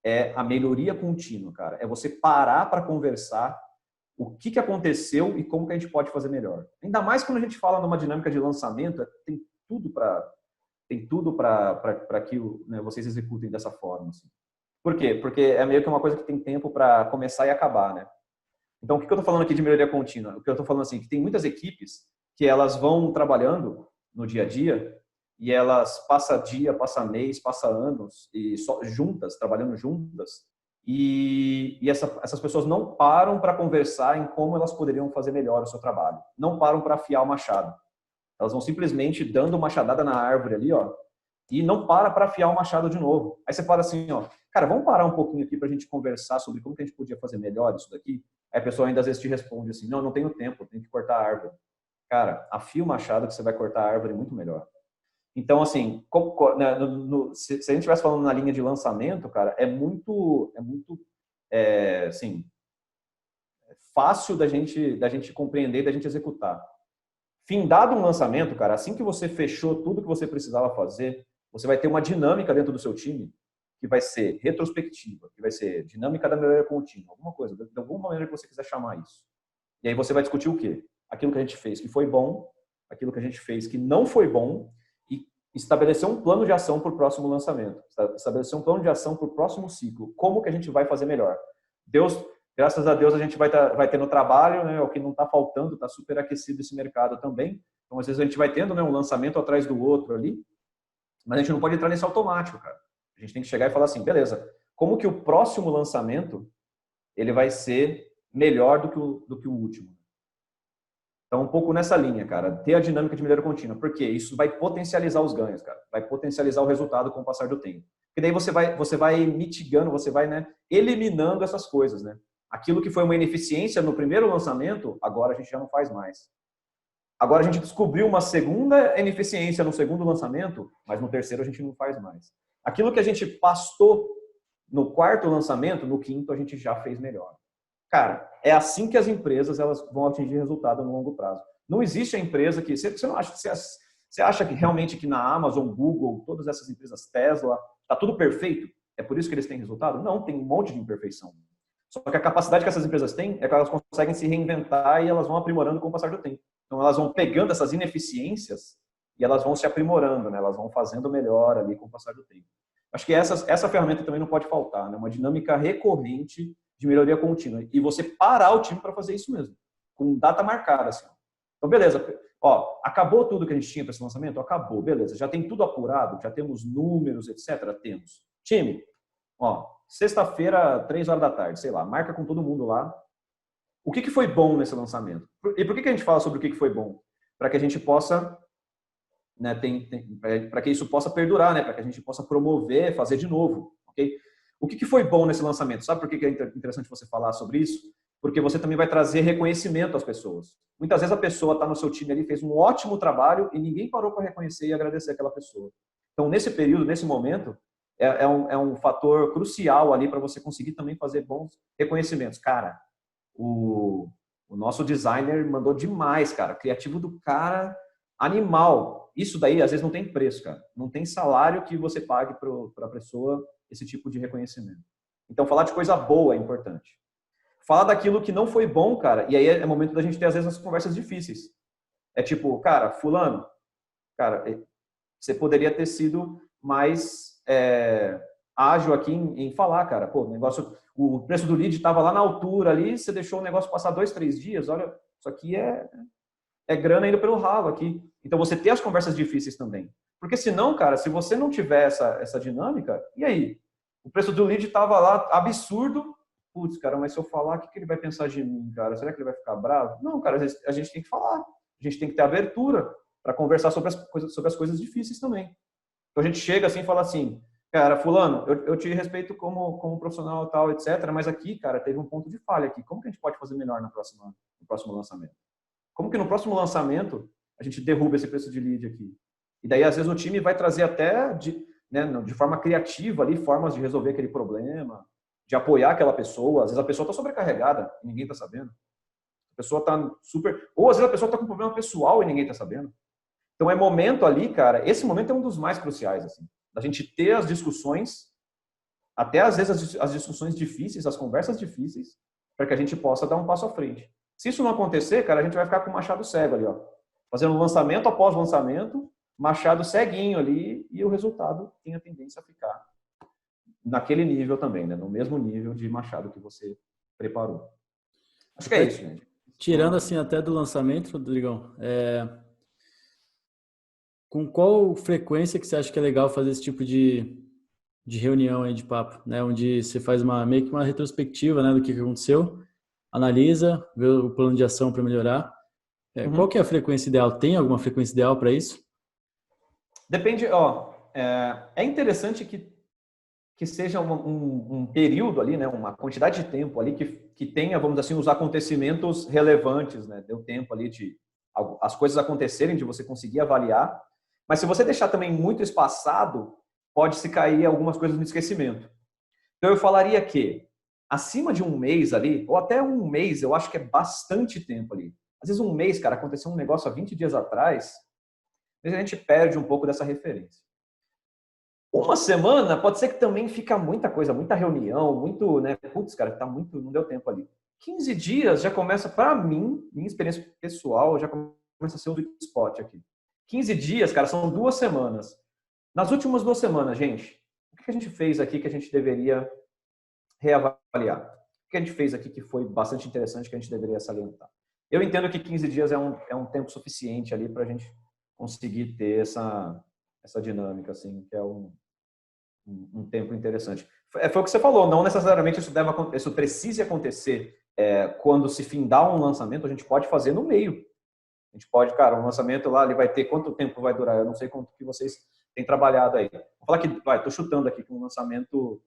é a melhoria contínua, cara. É você parar para conversar o que aconteceu e como que a gente pode fazer melhor. Ainda mais quando a gente fala numa dinâmica de lançamento, tem tudo para que né, vocês executem dessa forma. Assim. Por quê? Porque é meio que uma coisa que tem tempo para começar e acabar, né? Então, o que eu estou falando aqui de melhoria contínua? O que eu estou falando assim, que tem muitas equipes que elas vão trabalhando no dia a dia e elas passa dia, passa mês, passa anos e só juntas, trabalhando juntas, e essas pessoas não param para conversar em como elas poderiam fazer melhor o seu trabalho. Não param para afiar o machado. Elas vão simplesmente dando uma machadada na árvore ali, ó, e não para afiar o machado de novo. Aí você fala assim, ó, cara, vamos parar um pouquinho aqui para a gente conversar sobre como que a gente podia fazer melhor isso daqui? Aí a pessoa ainda às vezes te responde assim, não tenho tempo, tenho que cortar a árvore. Cara, afia o machado que você vai cortar a árvore muito melhor. Então, assim, se a gente estivesse falando na linha de lançamento, cara, é muito assim, fácil da gente compreender, da gente executar. Findado um lançamento, cara, assim que você fechou tudo que você precisava fazer, você vai ter uma dinâmica dentro do seu time que vai ser retrospectiva, que vai ser dinâmica da melhoria contínua, alguma coisa, de alguma maneira que você quiser chamar isso. E aí você vai discutir o quê? Aquilo que a gente fez que foi bom, aquilo que a gente fez que não foi bom, estabelecer um plano de ação para o próximo lançamento, estabelecer um plano de ação para o próximo ciclo, como que a gente vai fazer melhor. Graças a Deus a gente vai ter no trabalho, né, o que não está faltando, está super aquecido esse mercado também, então às vezes a gente vai tendo, né, um lançamento atrás do outro ali, mas a gente não pode entrar nesse automático, cara. A gente tem que chegar e falar assim, beleza, como que o próximo lançamento ele vai ser melhor do que o último? Então, um pouco nessa linha, cara, ter a dinâmica de melhoria contínua, porque isso vai potencializar os ganhos, cara, vai potencializar o resultado com o passar do tempo. Porque daí você vai mitigando, você vai, né, eliminando essas coisas, né? Aquilo que foi uma ineficiência no primeiro lançamento, agora a gente já não faz mais. Agora a gente descobriu uma segunda ineficiência no segundo lançamento, mas no terceiro a gente não faz mais. Aquilo que a gente pastou no quarto lançamento, no quinto a gente já fez melhor. Cara, é assim que as empresas elas vão atingir resultado no longo prazo. Não existe a empresa que... Você não acha, você acha que realmente que na Amazon, Google, todas essas empresas, Tesla, está tudo perfeito? É por isso que eles têm resultado? Não, tem um monte de imperfeição. Só que a capacidade que essas empresas têm é que elas conseguem se reinventar e elas vão aprimorando com o passar do tempo. Então elas vão pegando essas ineficiências e elas vão se aprimorando, né? Elas vão fazendo melhor ali com o passar do tempo. Acho que essa ferramenta também não pode faltar, né? Uma dinâmica recorrente de melhoria contínua. E você parar o time para fazer isso mesmo, com data marcada. Assim. Então, beleza. Ó, acabou tudo que a gente tinha para esse lançamento? Acabou, beleza. Já tem tudo apurado? Já temos números, etc? Temos. Time, ó, sexta-feira, 3 horas da tarde, sei lá, marca com todo mundo lá. O que foi bom nesse lançamento? E por que a gente fala sobre o que foi bom? Para que a gente possa, né, para que isso possa perdurar, né? Para que a gente possa promover, fazer de novo, ok? O que foi bom nesse lançamento? Sabe por que é interessante você falar sobre isso? Porque você também vai trazer reconhecimento às pessoas. Muitas vezes a pessoa está no seu time ali, fez um ótimo trabalho e ninguém parou para reconhecer e agradecer aquela pessoa. Então, nesse período, nesse momento, é um fator crucial ali para você conseguir também fazer bons reconhecimentos. Cara, o nosso designer mandou demais, cara. Criativo do cara, animal. Isso daí, às vezes, não tem preço, cara. Não tem salário que você pague para a pessoa esse tipo de reconhecimento. Então, falar de coisa boa é importante. Falar daquilo que não foi bom, cara, e aí é momento da gente ter, às vezes, as conversas difíceis. É tipo, cara, fulano, cara, você poderia ter sido mais ágil aqui em falar, cara. Pô, o preço do lead estava lá na altura ali, você deixou o negócio passar 2, 3 dias, olha, isso aqui é grana indo pelo ralo aqui. Então, você ter as conversas difíceis também. Porque senão, cara, se você não tiver essa dinâmica, e aí? O preço do lead estava lá absurdo. Putz, cara, mas se eu falar, o que ele vai pensar de mim, cara? Será que ele vai ficar bravo? Não, cara, a gente tem que falar. A gente tem que ter abertura para conversar sobre as coisas difíceis também. Então a gente chega assim e fala assim, cara, fulano, eu te respeito como profissional tal, etc. Mas aqui, cara, teve um ponto de falha aqui. Como que a gente pode fazer melhor no próximo lançamento? Como que no próximo lançamento a gente derruba esse preço de lead aqui? E daí, às vezes, o time vai trazer até de forma criativa ali, formas de resolver aquele problema, de apoiar aquela pessoa. Às vezes a pessoa está sobrecarregada e ninguém está sabendo. A pessoa está super... Ou às vezes a pessoa está com um problema pessoal e ninguém está sabendo. Então é momento ali, cara, esse momento é um dos mais cruciais, assim, da gente ter as discussões, até às vezes as discussões difíceis, as conversas difíceis, para que a gente possa dar um passo à frente. Se isso não acontecer, cara, a gente vai ficar com o machado cego ali, ó, fazendo lançamento após lançamento, machado ceguinho ali, e o resultado tem a tendência a ficar naquele nível também, né? No mesmo nível de machado que você preparou. Acho que é isso, gente. Tirando assim até do lançamento, Rodrigão, com qual frequência que você acha que é legal fazer esse tipo de reunião aí, de papo, né? Onde você faz meio que uma retrospectiva, né, do que aconteceu, analisa, vê o plano de ação para melhorar. Qual que é a frequência ideal? Tem alguma frequência ideal para isso? Depende, ó, é interessante que seja um período ali, né, uma quantidade de tempo ali que tenha, vamos dizer assim, os acontecimentos relevantes, né, deu tempo ali de as coisas acontecerem, de você conseguir avaliar, mas se você deixar também muito espaçado, pode se cair algumas coisas no esquecimento. Então eu falaria que acima de um mês ali, ou até um mês, eu acho que é bastante tempo ali. Às vezes um mês, cara, aconteceu um negócio há 20 dias atrás, a gente perde um pouco dessa referência. Uma semana pode ser que também fica muita coisa, muita reunião, muito, né? Putz, cara, tá muito, não deu tempo ali. 15 dias já começa, para mim, minha experiência pessoal, já começa a ser um sweet spot aqui. 15 dias, cara, são 2 semanas. Nas últimas 2 semanas, gente, o que a gente fez aqui que a gente deveria reavaliar? O que a gente fez aqui que foi bastante interessante, que a gente deveria salientar? Eu entendo que 15 dias é um tempo suficiente ali para a gente conseguir ter essa dinâmica, assim, que é um tempo interessante. Foi o que você falou, não necessariamente isso precise acontecer quando se findar um lançamento, a gente pode fazer no meio. A gente pode, cara, um lançamento lá, ele vai ter quanto tempo vai durar? Eu não sei quanto que vocês têm trabalhado aí. Vou falar que, tô chutando aqui que um lançamento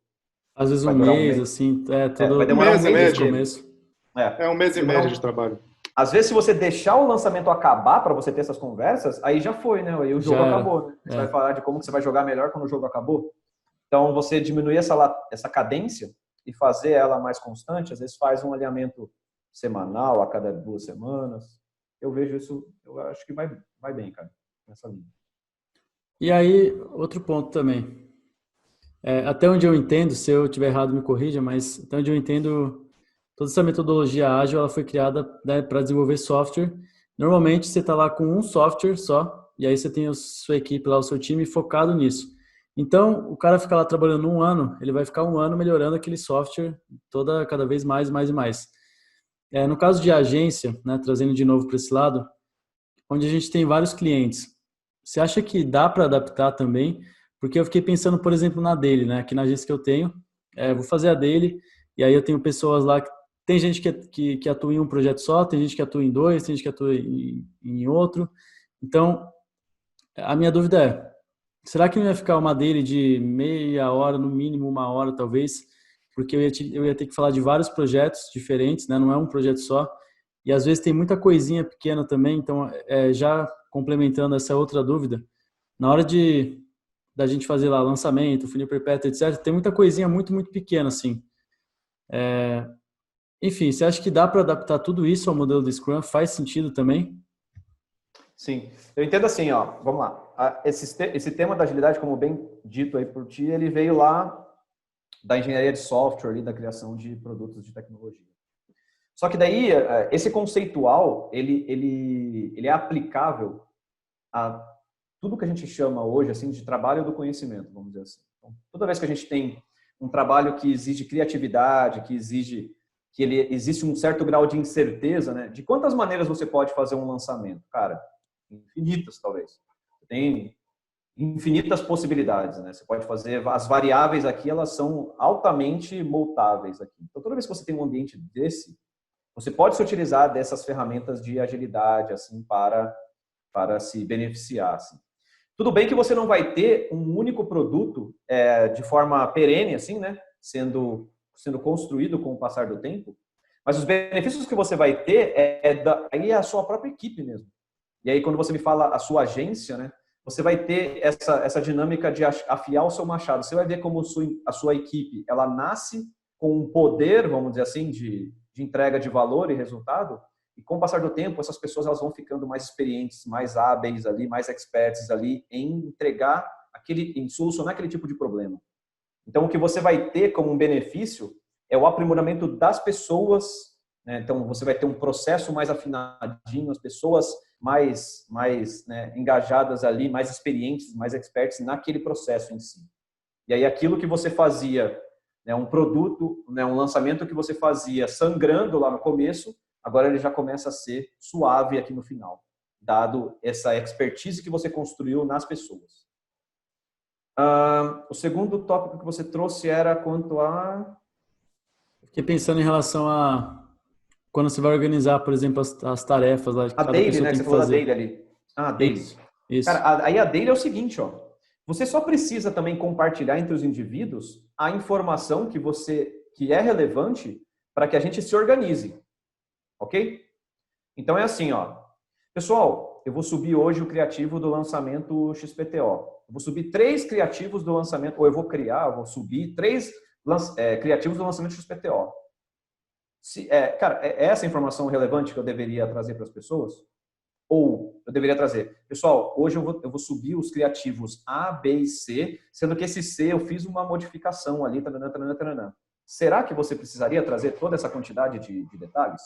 Às vezes vai um durar mês, assim, vai demorar um mês no começo. É um mês e médio de trabalho. Às vezes, se você deixar o lançamento acabar para você ter essas conversas, aí já foi, né? Aí o jogo acabou, né? Você vai falar de como que você vai jogar melhor quando o jogo acabou. Então, você diminuir essa cadência e fazer ela mais constante, às vezes faz um alinhamento semanal, a cada 2 semanas. Eu vejo isso, eu acho que vai bem, cara, nessa linha. E aí, outro ponto também. Até onde eu entendo, se eu estiver errado, me corrija, mas até onde eu entendo, toda essa metodologia ágil ela foi criada, né, para desenvolver software. Normalmente, você está lá com um software só, e aí você tem a sua equipe lá, o seu time focado nisso. Então, o cara fica lá trabalhando 1 ano, ele vai ficar 1 ano melhorando aquele software cada vez mais e mais. No caso de agência, né, trazendo de novo para esse lado, onde a gente tem vários clientes, você acha que dá para adaptar também? Porque eu fiquei pensando, por exemplo, na dele, né? Aqui na agência que eu tenho, vou fazer a dele, e aí eu tenho pessoas lá, tem gente que atua em um projeto só, tem gente que atua em 2, tem gente que atua em outro. Então, a minha dúvida será que não ia ficar uma dele de meia hora, no mínimo 1 hora talvez? Porque eu ia ter que falar de vários projetos diferentes, né? Não é um projeto só. E às vezes tem muita coisinha pequena também, então já complementando essa outra dúvida, na hora da gente fazer lá lançamento, funil perpétuo, etc., tem muita coisinha muito, muito pequena, assim. Enfim, você acha que dá para adaptar tudo isso ao modelo do Scrum? Faz sentido também? Sim, eu entendo assim, ó, vamos lá. Esse tema da agilidade, como bem dito aí por ti, ele veio lá da engenharia de software, ali, da criação de produtos de tecnologia. Só que daí, esse conceitual, ele é aplicável a tudo que a gente chama hoje assim de trabalho do conhecimento, vamos dizer assim. Então, toda vez que a gente tem um trabalho que exige criatividade, que existe um certo grau de incerteza, né? De quantas maneiras você pode fazer um lançamento? Cara, infinitas, talvez. Tem infinitas possibilidades, né? Você pode fazer, as variáveis aqui, elas são altamente mutáveis aqui. Então, toda vez que você tem um ambiente desse, você pode se utilizar dessas ferramentas de agilidade, assim, para se beneficiar, assim. Tudo bem que você não vai ter um único produto de forma perene, assim, né? Sendo construído com o passar do tempo, mas os benefícios que você vai ter aí é a sua própria equipe mesmo. E aí, quando você me fala a sua agência, né? Você vai ter essa dinâmica de afiar o seu machado. Você vai ver como a sua equipe, ela nasce com um poder, vamos dizer assim, de entrega de valor e resultado, e com o passar do tempo, essas pessoas elas vão ficando mais experientes, mais hábeis ali, mais experts ali em em solucionar aquele tipo de problema. Então, o que você vai ter como um benefício é o aprimoramento das pessoas, né? Então, você vai ter um processo mais afinadinho, as pessoas mais né, engajadas ali, mais experientes, mais experts naquele processo em si. E aí, aquilo que você fazia, né, um produto, né, um lançamento que você fazia sangrando lá no começo, agora ele já começa a ser suave aqui no final. dado essa expertise que você construiu nas pessoas. O segundo tópico que você trouxe era quanto a... Fiquei pensando em relação a quando você vai organizar, por exemplo, as tarefas lá que A cada daily, pessoa né? Que tem você que falou da fazer. daily ali. Ah, daily. Isso. Cara, aí a daily é o seguinte, ó. Você só precisa também compartilhar entre os indivíduos a informação que é relevante para que a gente se organize, ok? Então é assim, ó. Pessoal, eu vou subir hoje o criativo do lançamento XPTO. Eu vou subir 3 criativos do lançamento, ou eu vou subir 3 criativos do lançamento XPTO. Cara, é essa informação relevante que eu deveria trazer para as pessoas? Ou eu deveria trazer, pessoal, hoje eu vou subir os criativos A, B e C, sendo que esse C eu fiz uma modificação ali, taranã, taranã, taranã. Será que você precisaria trazer toda essa quantidade de detalhes?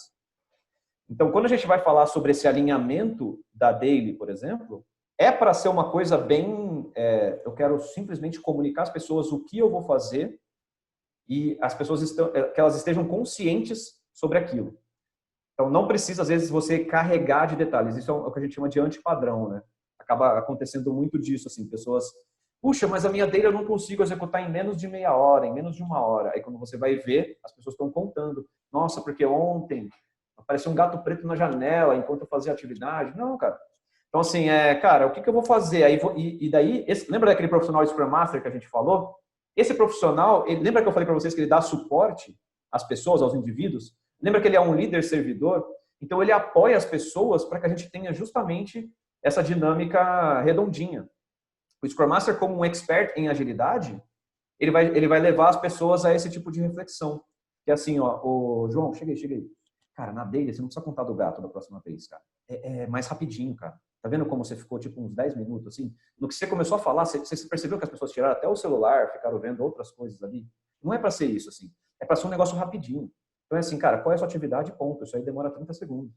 Então, quando a gente vai falar sobre esse alinhamento da daily, por exemplo, é para ser uma coisa bem... eu quero simplesmente comunicar às pessoas o que eu vou fazer e as pessoas que elas estejam conscientes sobre aquilo. Então, não precisa, às vezes, você carregar de detalhes. Isso é o que a gente chama de antipadrão, né? Acaba acontecendo muito disso, assim, pessoas... Puxa, mas a minha daily eu não consigo executar em menos de meia hora, em menos de uma hora. Aí, quando você vai ver, as pessoas estão contando. Nossa, porque ontem apareceu um gato preto na janela enquanto eu fazia atividade. Não, cara. Então, assim, cara, o que eu vou fazer? Aí, daí, lembra daquele profissional Scrum Master que a gente falou? Esse profissional, lembra que eu falei para vocês que ele dá suporte às pessoas, aos indivíduos? Lembra que ele é um líder servidor? Então, ele apoia as pessoas para que a gente tenha justamente essa dinâmica redondinha. O Scrum Master, como um expert em agilidade, ele vai levar as pessoas a esse tipo de reflexão. Que é assim, ó, João, chega aí. Cara, na daily, você não precisa contar do gato da próxima vez, cara. É mais rapidinho, cara. Tá vendo como você ficou, tipo, uns 10 minutos, assim? No que você começou a falar, você percebeu que as pessoas tiraram até o celular, ficaram vendo outras coisas ali? Não é para ser isso, assim. É para ser um negócio rapidinho. Então é assim, cara, qual é a sua atividade? Ponto. Isso aí demora 30 segundos.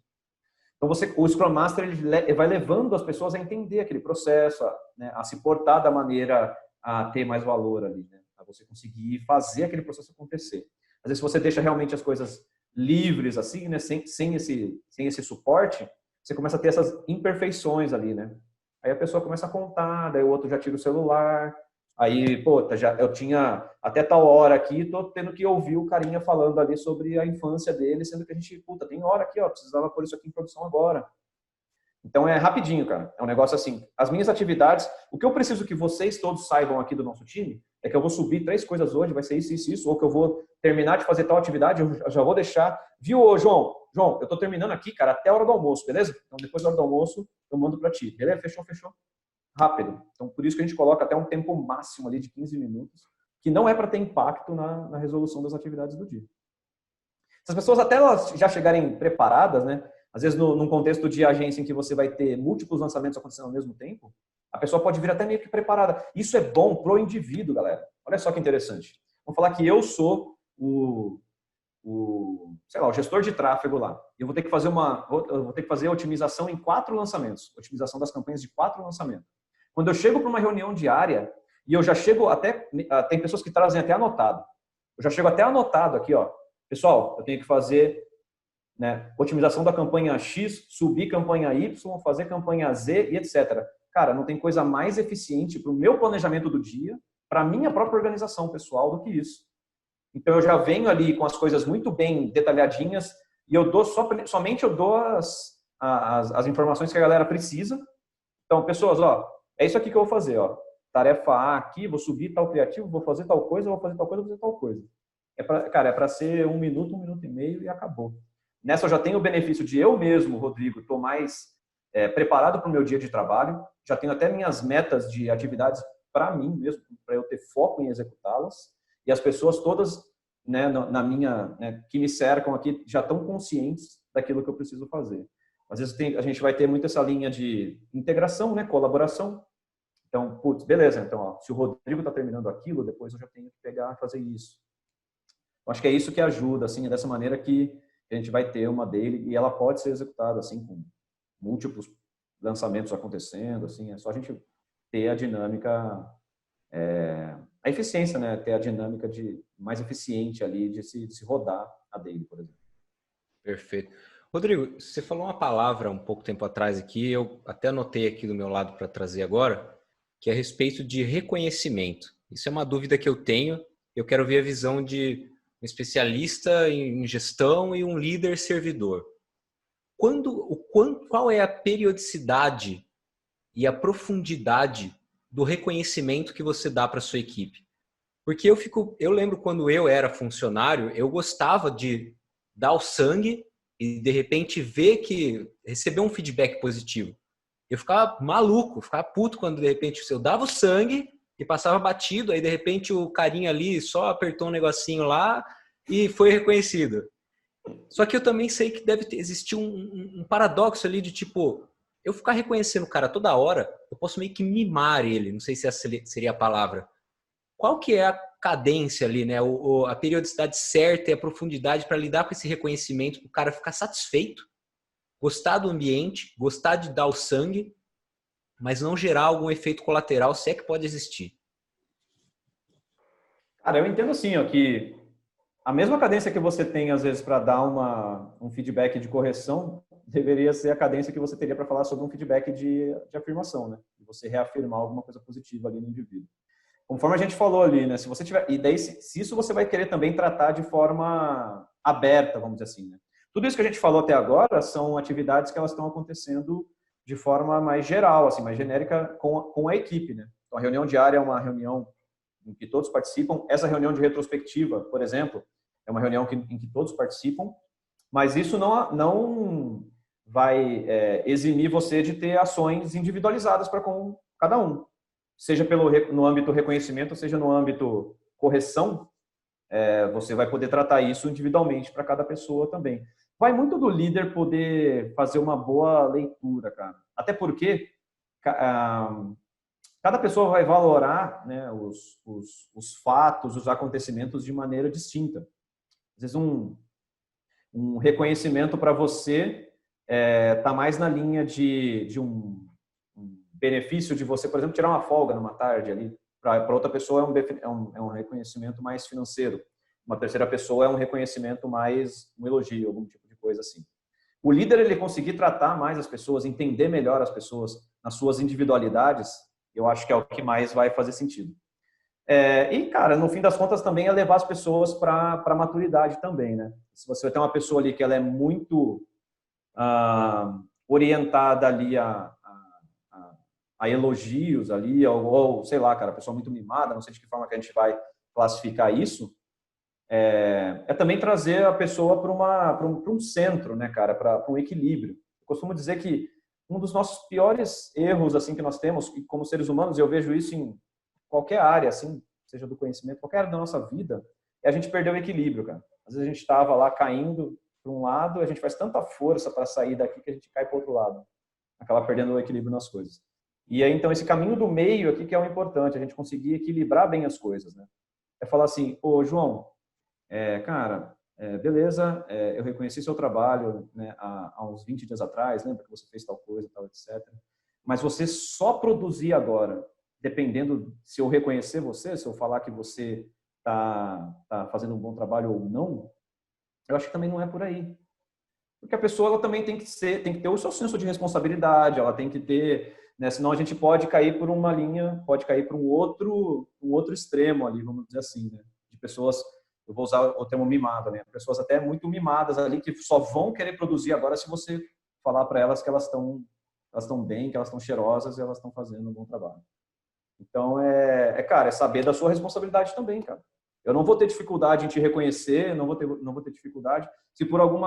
Então o Scrum Master ele vai levando as pessoas a entender aquele processo, a se portar da maneira a ter mais valor ali, né? A você conseguir fazer aquele processo acontecer. Às vezes, se você deixa realmente as coisas livres assim, né, sem esse suporte, você começa a ter essas imperfeições ali, né? Aí a pessoa começa a contar, daí o outro já tira o celular. Aí, pô, eu tinha até tal hora aqui, tô tendo que ouvir o carinha falando ali sobre a infância dele, sendo que a gente, puta, tem hora aqui, ó, precisava pôr isso aqui em produção agora. Então é rapidinho, cara. É um negócio assim. As minhas atividades, o que eu preciso que vocês todos saibam aqui do nosso time é que eu vou subir 3 coisas hoje, vai ser isso, isso, isso, ou que eu vou terminar de fazer tal atividade, eu já vou deixar. Viu, João? João, eu tô terminando aqui, cara, até a hora do almoço, beleza? Então depois da hora do almoço, eu mando para ti. Beleza? Fechou? Rápido. Então, por isso que a gente coloca até um tempo máximo ali de 15 minutos, que não é para ter impacto na resolução das atividades do dia. Se as pessoas até elas já chegarem preparadas, né? Às vezes, num contexto de agência em que você vai ter múltiplos lançamentos acontecendo ao mesmo tempo, a pessoa pode vir até meio que preparada. Isso é bom pro indivíduo, galera. Olha só que interessante. Vamos falar que eu sou o gestor de tráfego lá. Eu vou ter que fazer otimização em 4 lançamentos. Otimização das campanhas de 4 lançamentos. Quando eu chego para uma reunião diária, e eu já chego até... Tem pessoas que trazem até anotado. Eu já chego até anotado aqui, ó. Pessoal, eu tenho que fazer, né, otimização da campanha X, subir campanha Y, fazer campanha Z e etc. Cara, não tem coisa mais eficiente para o meu planejamento do dia, para a minha própria organização pessoal do que isso. Então, eu já venho ali com as coisas muito bem detalhadinhas e eu dou somente eu dou as informações que a galera precisa. Então, pessoas, ó, é isso aqui que eu vou fazer, ó. Tarefa A aqui, vou subir tal criativo, vou fazer tal coisa, vou fazer tal coisa, vou fazer tal coisa. Cara, é para ser 1 minuto, 1 minuto e meio e acabou. Nessa eu já tenho o benefício de eu mesmo, Rodrigo, estou mais preparado para o meu dia de trabalho, já tenho até minhas metas de atividades para mim mesmo, para eu ter foco em executá-las, e as pessoas todas, né, que me cercam aqui já estão conscientes daquilo que eu preciso fazer. Às vezes a gente vai ter muito essa linha de integração, né, colaboração. Então, putz, beleza, então, ó, se o Rodrigo está terminando aquilo, depois eu já tenho que pegar e fazer isso. Eu acho que é isso que ajuda, assim, é dessa maneira que a gente vai ter uma daily e ela pode ser executada, assim, com múltiplos lançamentos acontecendo, assim, é só a gente ter a dinâmica, a eficiência, né, ter a dinâmica mais eficiente ali de se rodar a daily, por exemplo. Perfeito. Rodrigo, você falou uma palavra um pouco tempo atrás aqui, eu até anotei aqui do meu lado para trazer agora, que é a respeito de reconhecimento. Isso é uma dúvida que eu tenho, eu quero ver a visão de um especialista em gestão e um líder servidor. Qual é a periodicidade e a profundidade do reconhecimento que você dá para a sua equipe? Porque eu lembro quando eu era funcionário, eu gostava de dar o sangue e de repente receber um feedback positivo. Eu ficava maluco, ficava puto quando de repente eu dava o sangue e passava batido, aí de repente o carinha ali só apertou um negocinho lá e foi reconhecido. Só que eu também sei que deve existir um paradoxo ali de tipo, eu ficar reconhecendo o cara toda hora, eu posso meio que mimar ele, não sei se essa seria a palavra. Qual que é a cadência ali, né? A periodicidade certa e a profundidade para lidar com esse reconhecimento, para o cara ficar satisfeito, gostar do ambiente, gostar de dar o sangue, mas não gerar algum efeito colateral, se é que pode existir. Cara, eu entendo assim, ó, que a mesma cadência que você tem, às vezes, para dar um feedback de correção, deveria ser a cadência que você teria para falar sobre um feedback de afirmação, né? De você reafirmar alguma coisa positiva ali no indivíduo. Conforme a gente falou ali, né? Se você tiver, e daí, se isso você vai querer também tratar de forma aberta, vamos dizer assim, né? Tudo isso que a gente falou até agora são atividades que elas estão acontecendo de forma mais geral, assim, mais genérica com a equipe, né? Então, a reunião diária é uma reunião em que todos participam. Essa reunião de retrospectiva, por exemplo, é uma reunião em que todos participam, mas isso não vai eximir você de ter ações individualizadas para com cada um. Seja no âmbito reconhecimento, seja no âmbito correção, você vai poder tratar isso individualmente para cada pessoa também. Vai muito do líder poder fazer uma boa leitura, cara. Até porque cada pessoa vai valorar, né, os fatos, os acontecimentos de maneira distinta. Às vezes um reconhecimento para você está mais na linha de um benefício de você, por exemplo, tirar uma folga numa tarde ali. Para outra pessoa é um reconhecimento mais financeiro. Uma terceira pessoa é um reconhecimento mais um elogio, algum tipo de coisa assim. O líder, ele conseguir tratar mais as pessoas, entender melhor as pessoas nas suas individualidades, eu acho que é o que mais vai fazer sentido. E, cara, no fim das contas também é levar as pessoas para a maturidade também, né? Se você tem uma pessoa ali que ela é muito orientada ali a elogios ali, ou sei lá, cara, a pessoa muito mimada, não sei de que forma que a gente vai classificar isso, também trazer a pessoa para um centro, né, cara, para um equilíbrio. Eu costumo dizer que um dos nossos piores erros, assim, que nós temos como seres humanos, e eu vejo isso em qualquer área, assim, seja do conhecimento, qualquer área da nossa vida, é a gente perder o equilíbrio, cara. Às vezes a gente estava lá caindo para um lado, a gente faz tanta força para sair daqui que a gente cai para o outro lado. Acaba perdendo o equilíbrio nas coisas. E aí, então, esse caminho do meio aqui que é o importante, a gente conseguir equilibrar bem as coisas, né? É falar assim, ô, João, cara, beleza, eu reconheci seu trabalho, né, há uns 20 dias atrás, lembra que você fez tal coisa, tal, etc. Mas você só produzir agora, dependendo se eu reconhecer você, se eu falar que você tá fazendo um bom trabalho ou não, eu acho que também não é por aí. Porque a pessoa ela também tem que ter o seu senso de responsabilidade, ela tem que ter, né, senão a gente pode cair por uma linha, pode cair para um outro extremo ali, vamos dizer assim, né, de pessoas, eu vou usar o termo mimada, né, pessoas até muito mimadas ali que só vão querer produzir agora se você falar para elas que elas estão bem, que elas estão cheirosas e elas estão fazendo um bom trabalho. Então, cara, é saber da sua responsabilidade também, cara. Eu não vou ter dificuldade em te reconhecer, não vou ter dificuldade. Se por algum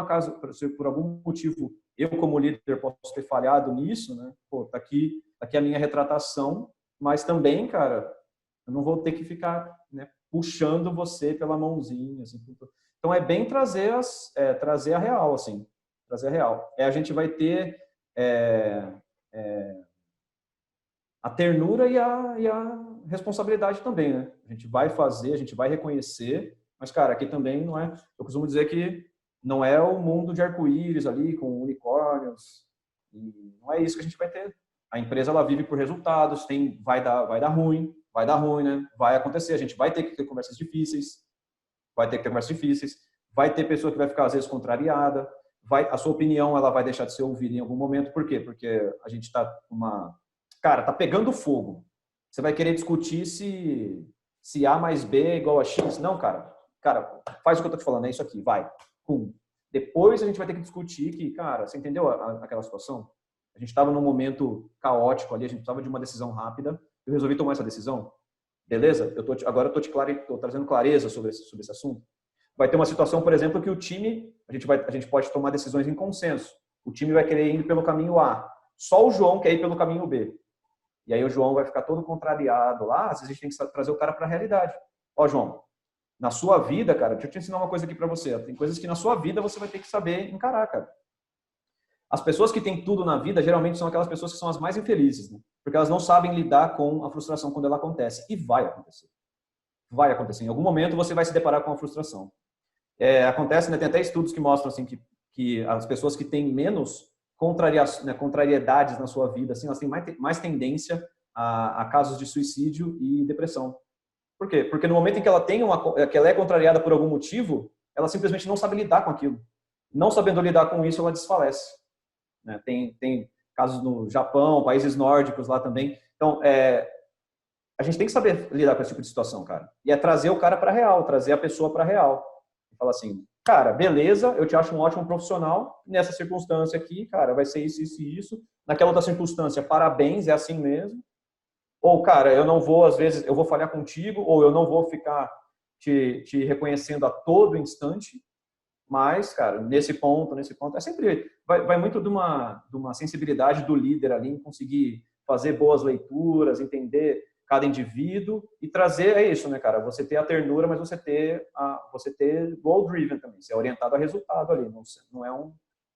motivo eu, como líder, posso ter falhado nisso, né? Pô, tá aqui a minha retratação, mas também, cara, eu não vou ter que ficar, né, puxando você pela mãozinha, assim. Então, é bem trazer a real, assim. Trazer a real. A gente vai ter a ternura e a responsabilidade também, né? A gente vai fazer, a gente vai reconhecer, mas, cara, aqui também não é... Eu costumo dizer que não é o mundo de arco-íris ali, com unicórnios, e não é isso que a gente vai ter. A empresa, ela vive por resultados, vai dar ruim, né? Vai acontecer, a gente vai ter que ter conversas difíceis, vai ter pessoa que vai ficar, às vezes, contrariada, a sua opinião ela vai deixar de ser ouvida em algum momento. Por quê? Porque a gente está cara, tá pegando fogo. Você vai querer discutir se A mais B é igual a X? Não, cara. Cara, faz o que eu tô te falando, é isso aqui, vai. Pum. Depois a gente vai ter que discutir que, cara, você entendeu aquela situação? A gente estava num momento caótico ali, a gente precisava de uma decisão rápida. Eu resolvi tomar essa decisão. Beleza? Agora eu tô trazendo clareza sobre esse assunto. Vai ter uma situação, por exemplo, que o time, a gente pode tomar decisões em consenso. O time vai querer ir pelo caminho A. Só o João quer ir pelo caminho B. E aí o João vai ficar todo contrariado lá. Às vezes a gente tem que trazer o cara para a realidade. Ó, João, na sua vida, cara, deixa eu te ensinar uma coisa aqui para você. Tem coisas que na sua vida você vai ter que saber encarar, cara. As pessoas que têm tudo na vida, geralmente são aquelas pessoas que são as mais infelizes, né? Porque elas não sabem lidar com a frustração quando ela acontece. E vai acontecer. Vai acontecer. Em algum momento você vai se deparar com a frustração. Acontece, né? Tem até estudos que mostram assim, que as pessoas que têm menos contrariedades na sua vida, assim, elas têm mais tendência a casos de suicídio e depressão. Por quê? Porque no momento em que ela é contrariada por algum motivo, ela simplesmente não sabe lidar com aquilo. Não sabendo lidar com isso, ela desfalece. Né? Tem casos no Japão, países nórdicos lá também. Então, a gente tem que saber lidar com esse tipo de situação, cara. E é trazer o cara para real, trazer a pessoa para real. Fala assim, cara, beleza, eu te acho um ótimo profissional, nessa circunstância aqui, cara, vai ser isso, isso e isso. Naquela outra circunstância, parabéns, é assim mesmo. Ou, cara, eu não vou, às vezes, eu vou falhar contigo, ou eu não vou ficar te reconhecendo a todo instante. Mas, cara, nesse ponto, é sempre, vai muito de uma sensibilidade do líder ali em conseguir fazer boas leituras, entender cada indivíduo e trazer, é isso, né, cara? Você ter a ternura, mas você ter goal-driven também. Você é orientado a resultado ali. Não é a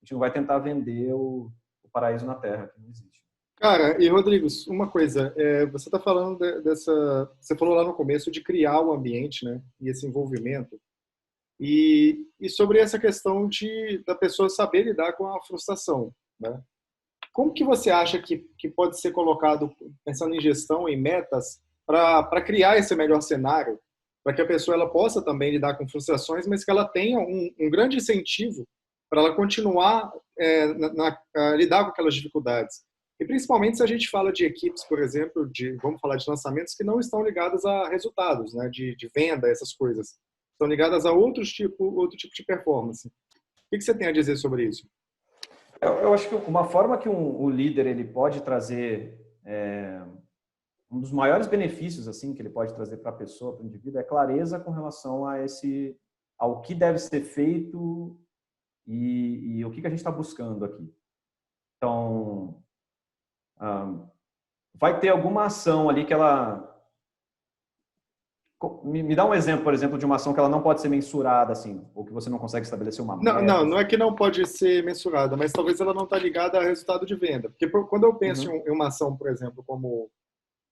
gente não vai tentar vender o paraíso na Terra, que não existe. Cara, e Rodrigo, uma coisa, você está falando você falou lá no começo de criar o ambiente, né, e esse envolvimento, e sobre essa questão da pessoa saber lidar com a frustração, né? Como que você acha que pode ser colocado, pensando em gestão, em metas, para criar esse melhor cenário, para que a pessoa ela possa também lidar com frustrações, mas que ela tenha um grande incentivo para ela continuar a lidar com aquelas dificuldades? E principalmente se a gente fala de equipes, por exemplo, vamos falar de lançamentos que não estão ligadas a resultados, né, de venda, essas coisas. Estão ligadas a outro tipo de performance. O que você tem a dizer sobre isso? Eu acho que uma forma que o líder ele pode trazer, um dos maiores benefícios assim que ele pode trazer para a pessoa, para o indivíduo, é clareza com relação ao que deve ser feito e o que a gente está buscando aqui. Então, vai ter alguma ação ali que ela... Me dá um exemplo, por exemplo, de uma ação que ela não pode ser mensurada, assim, ou que você não consegue estabelecer uma meta. Não é que não pode ser mensurada, mas talvez ela não está ligada a resultado de venda. Porque quando eu penso em uma ação, por exemplo, como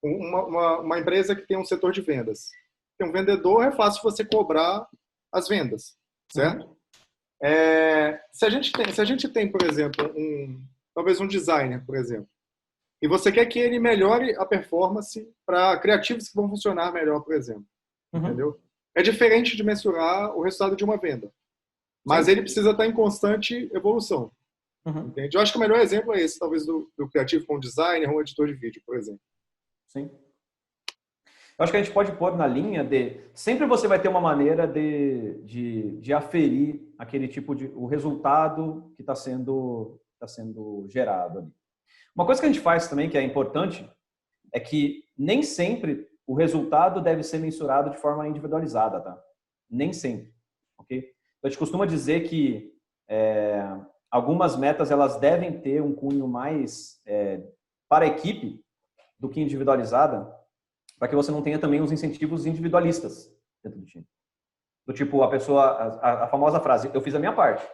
uma empresa que tem um setor de vendas, tem um vendedor, é fácil você cobrar as vendas, certo? Se a gente tem, por exemplo, talvez um designer, por exemplo, e você quer que ele melhore a performance para criativos que vão funcionar melhor, por exemplo. Entendeu? É diferente de mensurar o resultado de uma venda. Mas ele precisa estar em constante evolução. Entende? Eu acho que o melhor exemplo é esse, talvez, do criativo com designer ou um editor de vídeo, por exemplo. Sim. Eu acho que a gente pode pôr na linha de... Sempre você vai ter uma maneira de aferir aquele tipo o resultado que está sendo gerado ali. Uma coisa que a gente faz também, que é importante, é que nem sempre o resultado deve ser mensurado de forma individualizada, tá? Nem sempre, ok? Então, a gente costuma dizer que algumas metas elas devem ter um cunho mais para a equipe do que individualizada, para que você não tenha também os incentivos individualistas dentro do time. Do tipo, a famosa frase, eu fiz a minha parte.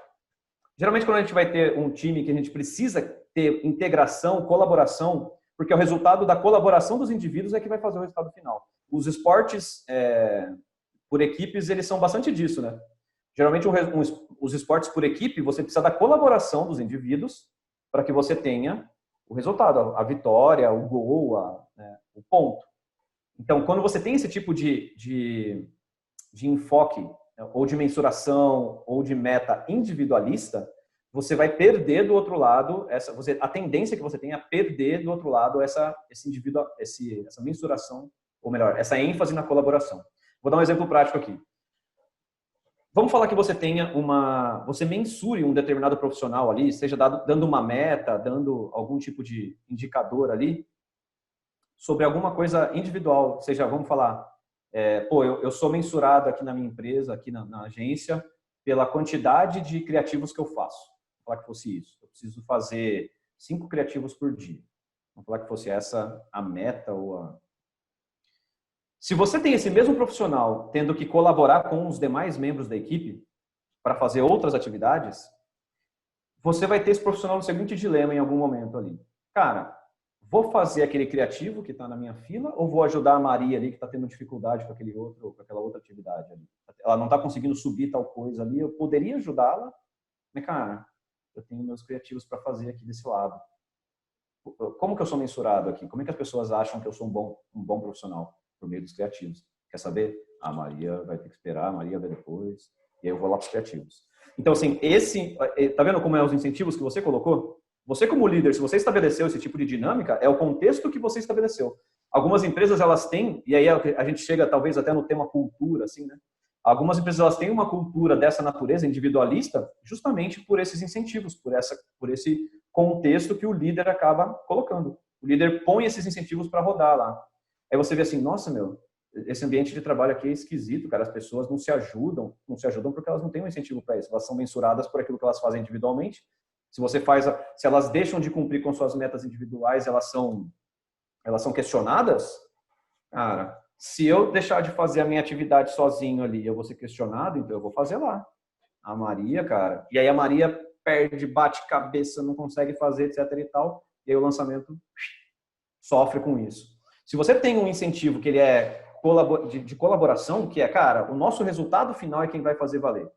Geralmente, quando a gente vai ter um time que a gente precisa ter integração, colaboração, porque é o resultado da colaboração dos indivíduos é que vai fazer o resultado final. Os esportes por equipes, eles são bastante disso, né? Geralmente, os esportes por equipe, você precisa da colaboração dos indivíduos para que você tenha o resultado, a vitória, o gol, o ponto. Então, quando você tem esse tipo de enfoque, ou de mensuração, ou de meta individualista, você vai perder do outro lado, a tendência que você tem é perder do outro lado essa mensuração, ou melhor, essa ênfase na colaboração. Vou dar um exemplo prático aqui. Vamos falar que você você mensure um determinado profissional ali, seja dando uma meta, dando algum tipo de indicador ali, sobre alguma coisa individual, seja, vamos falar, eu sou mensurado aqui na minha empresa, aqui na agência, pela quantidade de criativos que eu faço. Vamos falar que fosse isso. Eu preciso fazer 5 criativos por dia. Vamos falar que fosse essa a meta ou Se você tem esse mesmo profissional tendo que colaborar com os demais membros da equipe para fazer outras atividades, você vai ter esse profissional no seguinte dilema em algum momento ali. Cara, vou fazer aquele criativo que está na minha fila ou vou ajudar a Maria ali que está tendo dificuldade com com aquela outra atividade ali? Ela não está conseguindo subir tal coisa ali, eu poderia ajudá-la, mas cara, eu tenho meus criativos para fazer aqui desse lado. Como que eu sou mensurado aqui? Como é que as pessoas acham que eu sou um bom profissional? Por meio dos criativos. Quer saber? A Maria vai ter que esperar, a Maria vai depois, e aí eu vou lá para os criativos. Então, assim, tá vendo como é os incentivos que você colocou? Você como líder, se você estabeleceu esse tipo de dinâmica, é o contexto que você estabeleceu. Algumas empresas, elas têm, e aí a gente chega talvez até no tema cultura, assim, né? Algumas empresas, elas têm uma cultura dessa natureza individualista justamente por esses incentivos, por esse contexto que o líder acaba colocando. O líder põe esses incentivos para rodar lá. Aí você vê assim, nossa, esse ambiente de trabalho aqui é esquisito, cara, as pessoas não se ajudam porque elas não têm um incentivo para isso, elas são mensuradas por aquilo que elas fazem individualmente. Se elas deixam de cumprir com suas metas individuais, elas são questionadas. Cara, se eu deixar de fazer a minha atividade sozinho ali, eu vou ser questionado, então eu vou fazer lá. A Maria, cara, e aí a Maria perde, bate cabeça, não consegue fazer, etc e tal, e aí o lançamento sofre com isso. Se você tem um incentivo que ele é de colaboração, que é, cara, o nosso resultado final é quem vai fazer valer.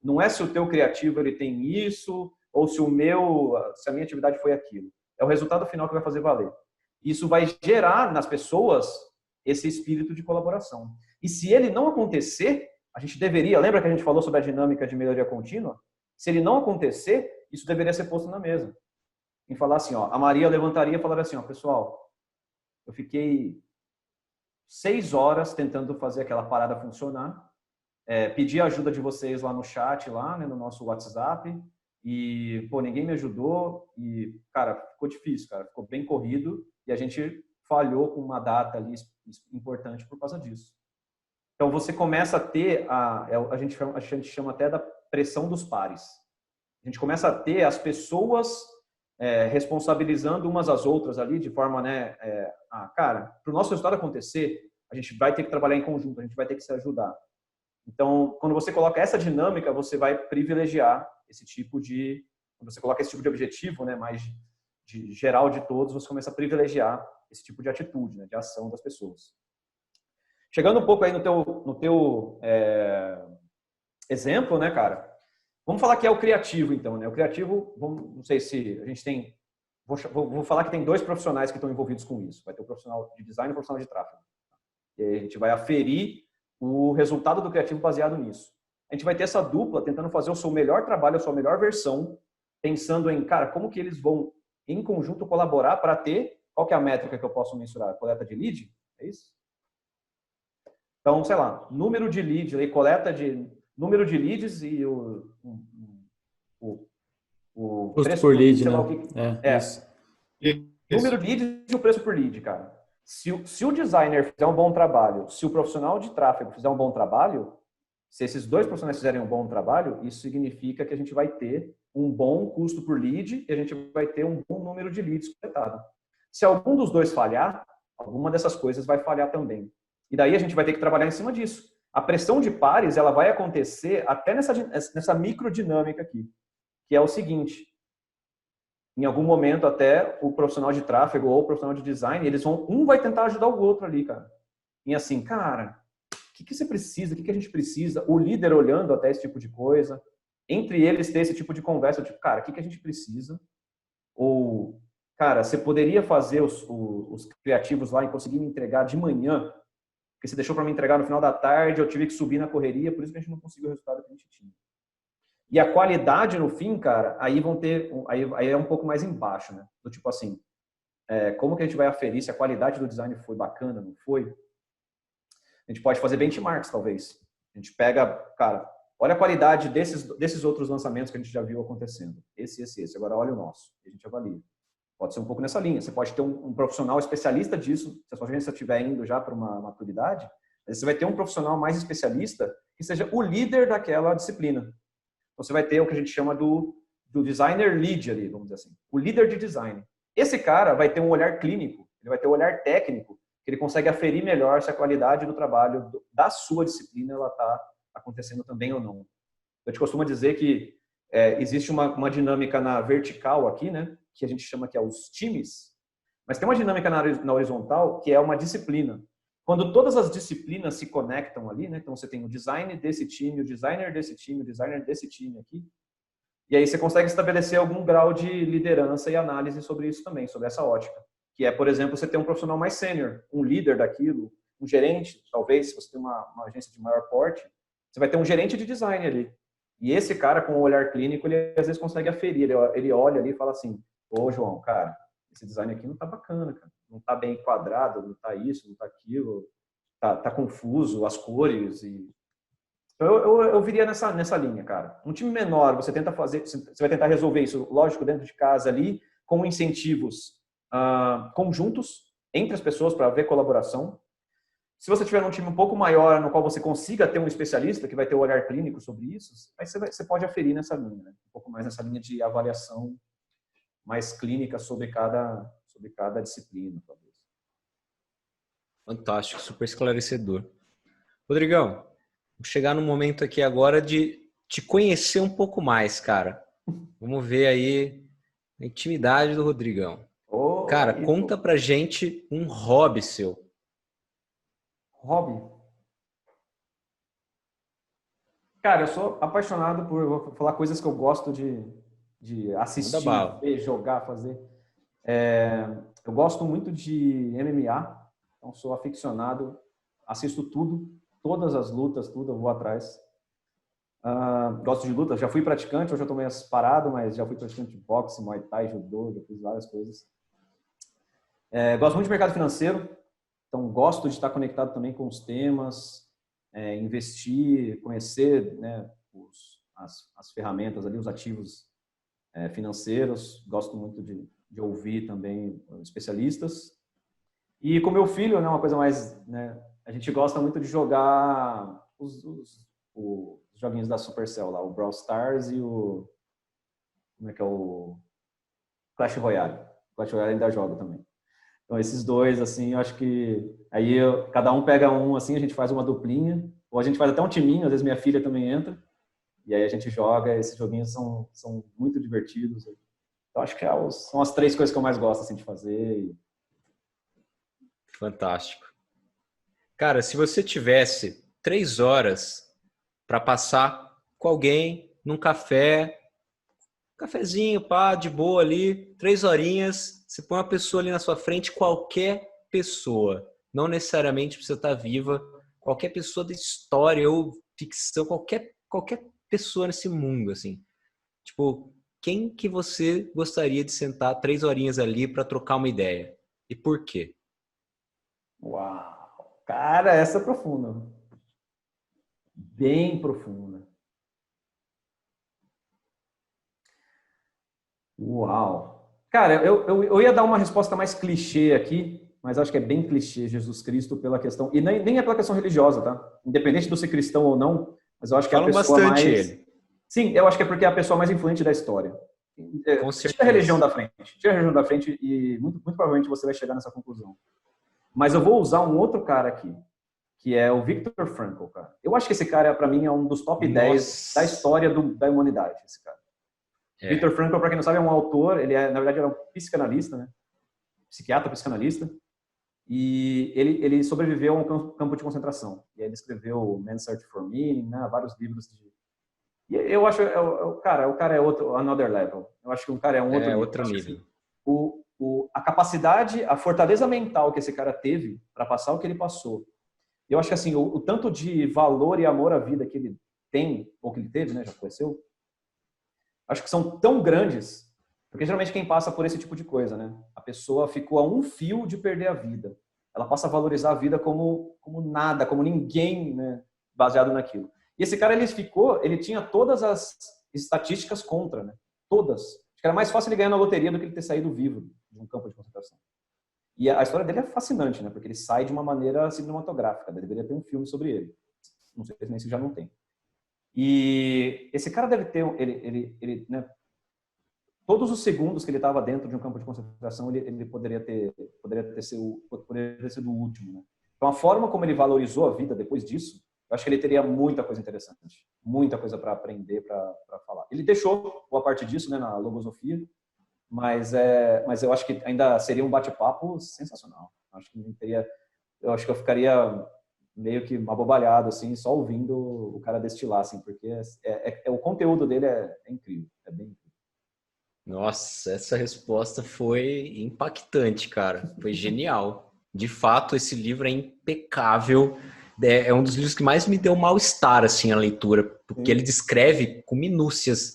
Não é se o teu criativo ele tem isso, ou se a minha atividade foi aquilo. É o resultado final que vai fazer valer. Isso vai gerar nas pessoas esse espírito de colaboração. E se ele não acontecer, a gente deveria, lembra que a gente falou sobre a dinâmica de melhoria contínua? Se ele não acontecer, isso deveria ser posto na mesa. Em falar assim, ó, a Maria levantaria e falaria assim, ó, pessoal, eu fiquei 6 horas tentando fazer aquela parada funcionar, pedi a ajuda de vocês lá no chat, lá, né, no nosso WhatsApp, e, pô, ninguém me ajudou, e, cara, ficou difícil, cara, ficou bem corrido, e a gente falhou com uma data ali importante por causa disso. Então, você começa a ter, a gente chama até da pressão dos pares. A gente começa a ter as pessoas responsabilizando umas às outras ali de forma, né, cara, para o nosso resultado acontecer, a gente vai ter que trabalhar em conjunto, a gente vai ter que se ajudar. Então, quando você coloca essa dinâmica, você vai privilegiar quando você coloca esse tipo de objetivo, né, mais de geral de todos, você começa a privilegiar esse tipo de atitude, né, de ação das pessoas. Chegando um pouco aí no teu exemplo, né, cara? Vamos falar que é o criativo, então, né? O criativo, não sei se a gente tem... Vou falar que tem 2 profissionais que estão envolvidos com isso. Vai ter o profissional de design e o profissional de tráfego. E aí a gente vai aferir o resultado do criativo baseado nisso. A gente vai ter essa dupla tentando fazer o seu melhor trabalho, a sua melhor versão, pensando em, cara, como que eles vão, em conjunto, colaborar para ter... Qual que é a métrica que eu posso mensurar? Coleta de lead? É isso? Então, sei lá, número de leads, número de leads e o custo por lead, né? Isso. Número de leads e o preço por lead, cara. Se o designer fizer um bom trabalho, se o profissional de tráfego fizer um bom trabalho, se esses 2 profissionais fizerem um bom trabalho, isso significa que a gente vai ter um bom custo por lead e a gente vai ter um bom número de leads coletado. Se algum dos 2 falhar, alguma dessas coisas vai falhar também. E daí a gente vai ter que trabalhar em cima disso. A pressão de pares, ela vai acontecer até nessa microdinâmica aqui, que é o seguinte: em algum momento até o profissional de tráfego ou o profissional de design, um vai tentar ajudar o outro ali, cara. E assim, cara, o que você precisa? O que a gente precisa? O líder olhando até esse tipo de coisa, entre eles ter esse tipo de conversa, tipo, cara, o que a gente precisa? Ou, cara, você poderia fazer os criativos lá e conseguir me entregar de manhã? Porque você deixou para me entregar no final da tarde, eu tive que subir na correria, por isso que a gente não conseguiu o resultado que a gente tinha. E a qualidade no fim, cara, aí vão ter, aí é um pouco mais embaixo, né? Do tipo assim, como que a gente vai aferir se a qualidade do design foi bacana, não foi? A gente pode fazer benchmarks, talvez. A gente pega, cara, olha a qualidade desses outros lançamentos que a gente já viu acontecendo. Esse. Agora olha o nosso. A gente avalia. Pode ser um pouco nessa linha. Você pode ter um profissional especialista disso, se a sua agência estiver indo já para uma maturidade, você vai ter um profissional mais especialista que seja o líder daquela disciplina. Então, você vai ter o que a gente chama do designer lead ali, vamos dizer assim. O líder de design. Esse cara vai ter um olhar clínico, ele vai ter um olhar técnico, que ele consegue aferir melhor se a qualidade do trabalho da sua disciplina ela está acontecendo também ou não. Eu te costumo dizer que existe uma dinâmica na vertical aqui, né, que a gente chama que é os times, mas tem uma dinâmica na horizontal que é uma disciplina. Quando todas as disciplinas se conectam ali, né, então você tem o design desse time, o designer desse time, o designer desse time aqui, e aí você consegue estabelecer algum grau de liderança e análise sobre isso também, sobre essa ótica. Que é, por exemplo, você ter um profissional mais sênior, um líder daquilo, um gerente, talvez, se você tem uma agência de maior porte, você vai ter um gerente de design ali. E esse cara, com o olhar clínico, ele às vezes consegue aferir. Ele olha ali e fala assim, ô João, cara, esse design aqui não tá bacana, cara. Não tá bem enquadrado, não tá isso, não tá aquilo, tá confuso, as cores. Eu viria nessa linha, cara. Um time menor, você vai tentar resolver isso, lógico, dentro de casa ali, com incentivos conjuntos entre as pessoas para haver colaboração. Se você tiver um time um pouco maior, no qual você consiga ter um especialista que vai ter um olhar clínico sobre isso, aí você pode aferir nessa linha, né? Um pouco mais nessa linha de avaliação mais clínica sobre cada disciplina, talvez. Fantástico, super esclarecedor. Rodrigão, vou chegar no momento aqui agora de te conhecer um pouco mais, cara. Vamos ver aí a intimidade do Rodrigão. Cara, conta pra gente um hobby seu. Hobby? Cara, eu sou apaixonado vou falar coisas que eu gosto de assistir, ver, jogar, fazer. Eu gosto muito de MMA, então sou aficionado, assisto tudo, todas as lutas, tudo eu vou atrás. Gosto de luta, já fui praticante, hoje eu tô meio parado, mas já fui praticante de boxe, muay thai, judô, já fiz várias coisas. Gosto muito de mercado financeiro, então gosto de estar conectado também com os temas, investir, conhecer, né, as ferramentas ali, os ativos financeiros. Gosto muito de ouvir também especialistas. E com meu filho, né, uma coisa mais, né, a gente gosta muito de jogar os joguinhos da Supercell lá, o Brawl Stars e o Clash Royale. Clash Royale ainda joga também. Então esses dois, assim, eu acho que aí cada um pega um, assim, a gente faz uma duplinha, ou a gente faz até um timinho, às vezes minha filha também entra, e aí a gente joga. Esses joguinhos são muito divertidos. Então acho que são as 3 coisas que eu mais gosto, assim, de fazer. Fantástico. Cara, se você tivesse 3 horas para passar com alguém num cafezinho, pá, de boa ali, 3 horinhas, você põe uma pessoa ali na sua frente, qualquer pessoa, não necessariamente precisa estar viva, qualquer pessoa da história ou ficção, qualquer pessoa nesse mundo, assim. Tipo, quem que você gostaria de sentar 3 horinhas ali para trocar uma ideia? E por quê? Uau! Cara, essa é profunda. Bem profunda. Uau! Cara, eu ia dar uma resposta mais clichê aqui, mas acho que é bem clichê Jesus Cristo pela questão, e nem é pela questão religiosa, tá? Independente de ser cristão ou não, mas eu acho que é a pessoa bastante mais... ele. Sim, eu acho que é porque é a pessoa mais influente da história. Com Tira a religião da frente. Tira a religião da frente e muito provavelmente você vai chegar nessa conclusão. Mas eu vou usar um outro cara aqui, que é o Viktor Frankl, cara. Eu acho que esse cara, para mim, é um dos top 10 da história da humanidade, esse cara. Viktor Frankl, para quem não sabe, é um autor, na verdade, era um psicanalista, né? Psiquiatra, psicanalista. E ele sobreviveu a um campo de concentração. E aí ele escreveu Man's Search for Meaning, né? Vários livros E eu acho, o cara é outro, another level. Eu acho que um cara é um outro nível. Outro nível. A capacidade, a fortaleza mental que esse cara teve para passar o que ele passou. Eu acho que assim, o tanto de valor e amor à vida que ele tem, ou que ele teve, né, já conheceu, acho que são tão grandes, porque geralmente quem passa por esse tipo de coisa, né? A pessoa ficou a um fio de perder a vida. Ela passa a valorizar a vida como nada, como ninguém, né? Baseado naquilo. E esse cara, ele tinha todas as estatísticas contra, né? Todas. Acho que era mais fácil ele ganhar na loteria do que ele ter saído vivo de um campo de concentração. E a história dele é fascinante, né? Porque ele sai de uma maneira cinematográfica. Deveria ter um filme sobre ele. Não sei nem se já não tem. E esse cara deve ter, né? Todos os segundos que ele estava dentro de um campo de concentração, ele poderia ter sido o último, né? Então, a forma como ele valorizou a vida depois disso, eu acho que ele teria muita coisa interessante, muita coisa para aprender, para falar. Ele deixou boa parte disso, né, na logosofia, mas eu acho que ainda seria um bate-papo sensacional. Eu acho que eu ficaria meio que abobalhado, assim, só ouvindo o cara destilar, assim, porque o conteúdo dele é incrível, é bem incrível. Nossa, essa resposta foi impactante, cara. Foi genial. De fato, esse livro é impecável. É um dos livros que mais me deu mal-estar, assim, a leitura. Porque ele descreve com minúcias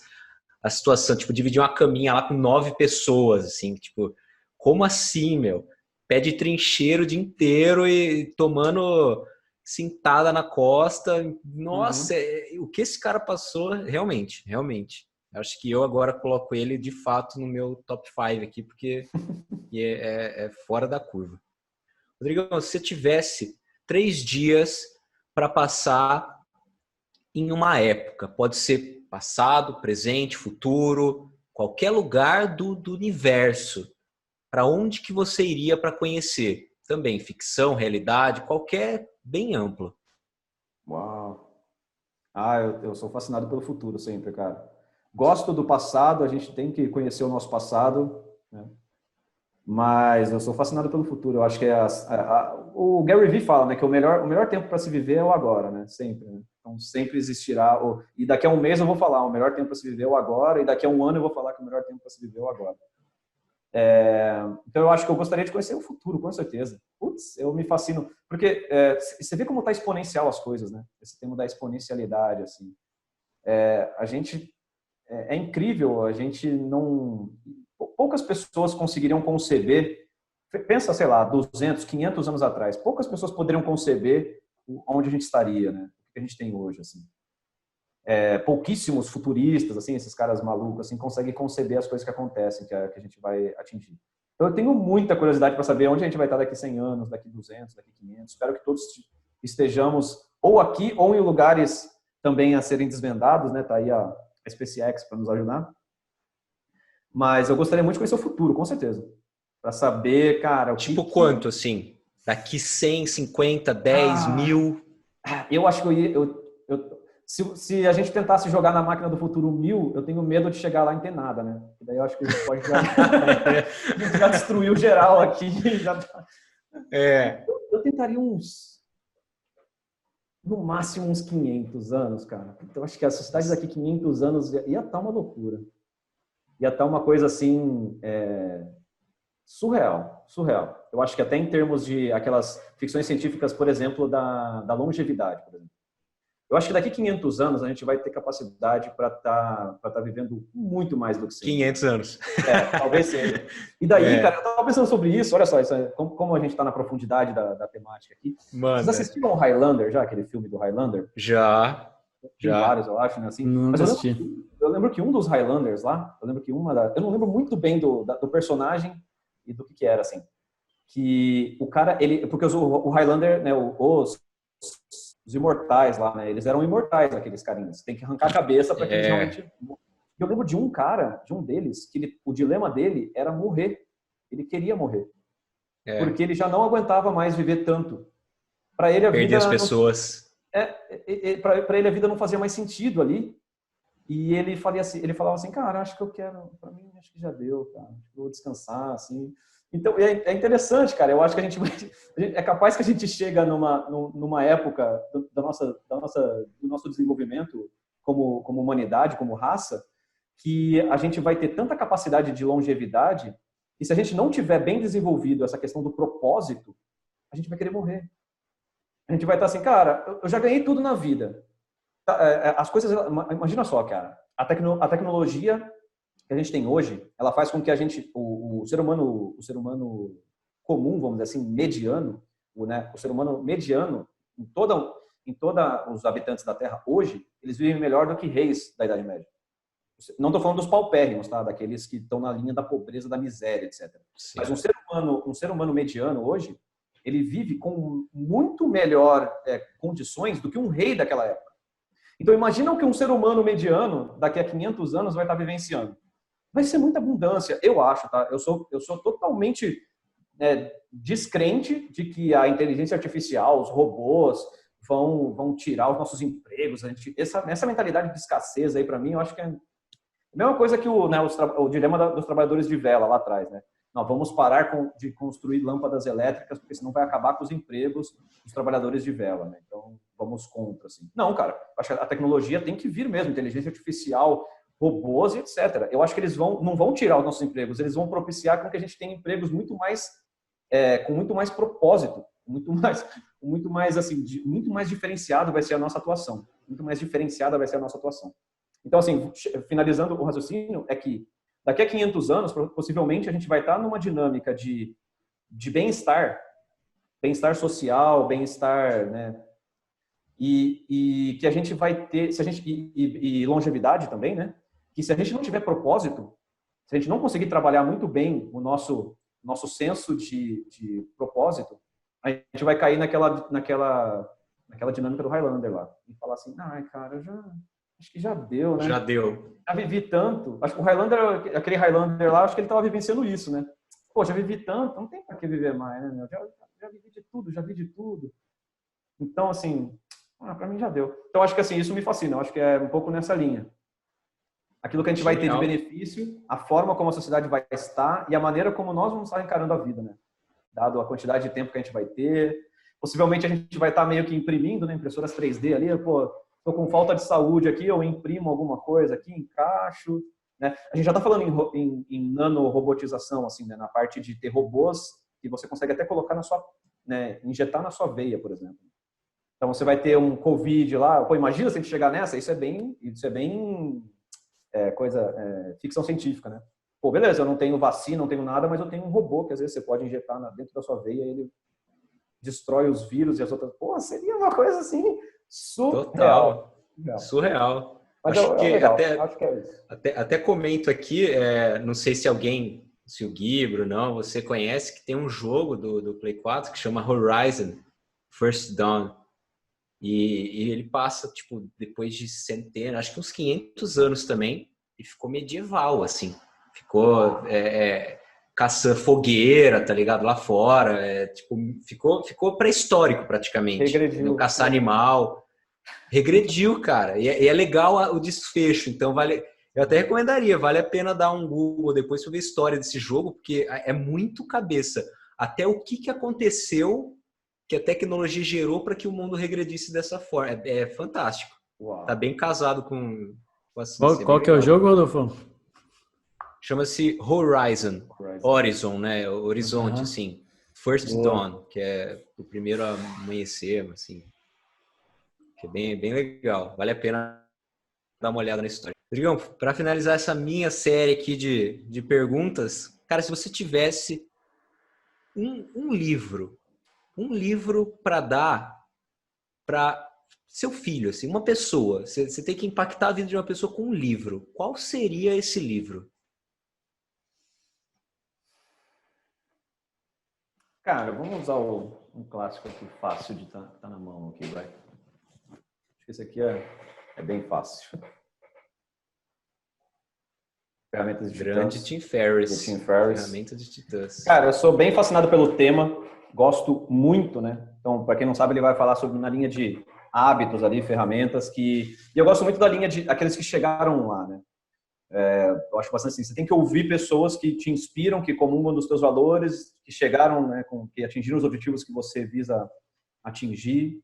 a situação. Tipo, dividir uma caminha lá com 9 pessoas, assim. Tipo, como assim, meu? Pé de trincheiro o dia inteiro e tomando cintada na costa. Nossa, o que esse cara passou, realmente, realmente. Acho que eu agora coloco ele, de fato, no meu top 5 aqui, porque é fora da curva. Rodrigão, se você tivesse 3 dias para passar em uma época, pode ser passado, presente, futuro, qualquer lugar do universo, para onde que você iria para conhecer? Também ficção, realidade, qualquer, bem amplo. Uau! Eu sou fascinado pelo futuro sempre, cara. Gosto do passado, a gente tem que conhecer o nosso passado, né? Mas eu sou fascinado pelo futuro. Eu acho que o Gary Vee fala, né, que o melhor tempo para se viver é o agora, né? Sempre. Né? Então sempre existirá. E daqui a um mês eu vou falar, o melhor tempo para se viver é o agora. E daqui a um ano eu vou falar que o melhor tempo para se viver é o agora. Então eu acho que eu gostaria de conhecer o futuro, com certeza. Putz, eu me fascino. Porque você vê como está exponencial as coisas, né? Esse tema da exponencialidade, assim. A gente... É incrível, a gente não... Poucas pessoas conseguiriam conceber, pensa, sei lá, 200, 500 anos atrás, poucas pessoas poderiam conceber onde a gente estaria, né? O que a gente tem hoje, assim. Pouquíssimos futuristas, assim, esses caras malucos, assim, conseguem conceber as coisas que acontecem, que a gente vai atingir. Então, eu tenho muita curiosidade para saber onde a gente vai estar daqui 100 anos, daqui 200, daqui 500. Espero que todos estejamos ou aqui ou em lugares também a serem desvendados, né? Tá aí a SpaceX para nos ajudar. Mas eu gostaria muito de conhecer o futuro, com certeza. Para saber, cara... Quanto, assim? Daqui 100, 50, 10, 1000? Eu acho que se a gente tentasse jogar na máquina do futuro 1000, eu tenho medo de chegar lá e não ter nada, né? E daí eu acho que a gente pode já destruiu geral aqui. Eu tentaria no máximo uns 500 anos, cara. Então acho que a sociedade daqui 500 anos ia estar uma loucura. Ia estar uma coisa assim, surreal. Eu acho que até em termos de aquelas ficções científicas, por exemplo, da longevidade, por exemplo. Eu acho que daqui 500 anos a gente vai ter capacidade para tá vivendo muito mais do que 100. 500 anos. Talvez seja. E daí, cara, eu estava pensando sobre isso, olha só, como a gente está na profundidade da temática aqui. Mano, vocês assistiram o Highlander já, aquele filme do Highlander? Já. Tem vários, eu acho, né? Assim. Não mas assisti. eu lembro que um dos Highlanders lá, eu não lembro muito bem do personagem e do que era, assim. Que o cara, porque o Highlander, né, os imortais lá, né, eles eram imortais, aqueles carinhas. Tem que arrancar a cabeça para que eles realmente... Eu lembro de um deles, que o dilema dele era morrer. Ele queria morrer. Porque ele já não aguentava mais viver tanto. Para ele a perder vida... as pessoas. Para ele a vida não fazia mais sentido ali. E ele falava assim, cara, acho que eu quero, para mim, acho que já deu, cara, vou descansar, assim. Então, é interessante, cara, eu acho que é capaz que a gente chega numa época do nosso desenvolvimento como humanidade, como raça, que a gente vai ter tanta capacidade de longevidade, e se a gente não tiver bem desenvolvido essa questão do propósito, a gente vai querer morrer. A gente vai estar assim, cara, eu já ganhei tudo na vida. As coisas, imagina só, cara, a tecnologia que a gente tem hoje, ela faz com que a gente, o ser humano comum, vamos dizer assim, mediano, o ser humano mediano, em toda os habitantes da Terra hoje, eles vivem melhor do que reis da Idade Média. Não estou falando dos paupérrimos, tá? Daqueles que estão na linha da pobreza, da miséria, etc. Sim. Mas um ser humano mediano hoje, ele vive com muito melhor condições do que um rei daquela época. Então imagina o que um ser humano mediano daqui a 500 anos vai estar vivenciando. Vai ser muita abundância, eu acho, tá? Eu sou totalmente descrente de que a inteligência artificial, os robôs vão tirar os nossos empregos. Essa mentalidade de escassez aí, para mim, eu acho que é a mesma coisa que o dilema dos trabalhadores de vela lá atrás, né? Nós vamos parar de construir lâmpadas elétricas, porque senão vai acabar com os empregos dos trabalhadores de vela, né? Então, vamos contra, assim. Não, cara, acho que a tecnologia tem que vir mesmo, inteligência artificial, robôs e etc. Eu acho que eles não vão tirar os nossos empregos, eles vão propiciar com que a gente tenha empregos muito mais, com muito mais propósito, muito mais assim, muito mais diferenciado vai ser a nossa atuação. Muito mais diferenciada vai ser a nossa atuação. Então, assim, finalizando o raciocínio, é que daqui a 500 anos, possivelmente, a gente vai estar numa dinâmica de bem-estar social, bem-estar, né? E que a gente vai ter, e longevidade também, né? Que se a gente não tiver propósito, se a gente não conseguir trabalhar muito bem o nosso senso de propósito, a gente vai cair naquela dinâmica do Highlander lá. E falar assim, ai, cara, acho que já deu, né? Já deu. Já vivi tanto. Acho que o Highlander, aquele Highlander lá, acho que ele estava vivenciando isso, né? Pô, já vivi tanto, não tem para que viver mais, né, meu? Já vivi de tudo, já vi de tudo. Então, assim, para mim já deu. Então, acho que assim, isso me fascina. Eu acho que é um pouco nessa linha. Aquilo que a gente vai ter de benefício, a forma como a sociedade vai estar e a maneira como nós vamos estar encarando a vida, né? Dado a quantidade de tempo que a gente vai ter. Possivelmente a gente vai estar meio que imprimindo, né? Impressoras 3D ali, pô, estou com falta de saúde aqui, eu imprimo alguma coisa aqui, encaixo, né? A gente já está falando em nanorobotização, assim, né? Na parte de ter robôs que você consegue até colocar né? Injetar na sua veia, por exemplo. Então você vai ter um Covid lá, pô, imagina se a gente chegar nessa, isso é bem ficção científica, né? Pô, beleza, eu não tenho vacina, não tenho nada, mas eu tenho um robô que às vezes você pode injetar dentro da sua veia e ele destrói os vírus e as outras. Pô, seria uma coisa assim surreal. Total. Surreal. Mas acho que legal. até, acho que é isso. Até comento aqui, não sei se se o Guibro, não, você conhece que tem um jogo do Play 4 que chama Horizon First Dawn. E ele passa, tipo, depois de centenas, acho que uns 500 anos também, e ficou medieval, assim. Ficou caçando fogueira, tá ligado? Lá fora. Tipo, ficou pré-histórico, praticamente. Regrediu. Caçar animal. Regrediu, cara. E é legal o desfecho. Então, eu até recomendaria, vale a pena dar um Google depois para ver a história desse jogo, porque é muito cabeça. Até o que aconteceu que a tecnologia gerou para que o mundo regredisse dessa forma. É fantástico. Uau. Tá bem casado com Qual que é o jogo, Rodolfo? Chama-se Horizon, né? Horizonte, assim. First Dawn, que é o primeiro amanhecer, assim. Que é bem legal. Vale a pena dar uma olhada na história. Rodrigão, para finalizar essa minha série aqui de perguntas, cara, se você tivesse um livro para dar para seu filho, assim, uma pessoa, você tem que impactar a vida de uma pessoa com um livro. Qual seria esse livro? Cara, vamos usar um clássico aqui, fácil de tá na mão aqui, vai. Acho que esse aqui é bem fácil. Ferramentas de Grande Titãs. Tim Ferriss. Tim Ferriss. Ferramentas de Titãs. Cara, eu sou bem fascinado pelo tema, gosto muito, né? Então, para quem não sabe, ele vai falar sobre na linha de hábitos ali, ferramentas e eu gosto muito da linha de aqueles que chegaram lá, né? Eu acho bastante assim, você tem que ouvir pessoas que te inspiram, que comungam dos teus valores, que chegaram, né, que atingiram os objetivos que você visa atingir.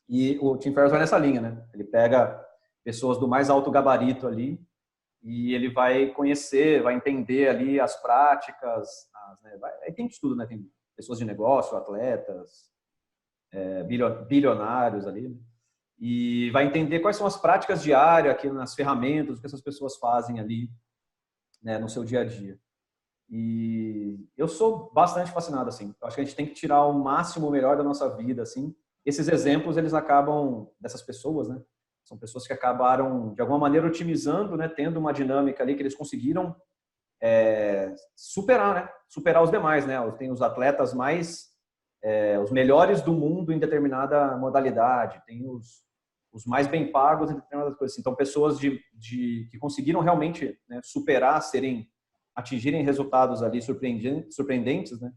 E o Tim Ferriss vai nessa linha, né? Ele pega pessoas do mais alto gabarito ali e ele vai conhecer, vai entender ali as práticas, né? Tem de tudo, né? Tem pessoas de negócio, atletas, bilionários ali, né? e vai entender quais são as práticas diárias aqui nas ferramentas, o que essas pessoas fazem ali, né, no seu dia a dia. E eu sou bastante fascinado, assim. Eu acho que a gente tem que tirar o máximo, o melhor da nossa vida, assim. Esses exemplos, eles acabam, dessas pessoas, né? São pessoas que acabaram, de alguma maneira, otimizando, né? Tendo uma dinâmica ali que eles conseguiram superar, né? Superar os demais, né? Tem os atletas os melhores do mundo em determinada modalidade, tem os mais bem pagos em determinadas coisas. Então, pessoas que conseguiram realmente, né, superar, atingirem resultados ali surpreendentes, né?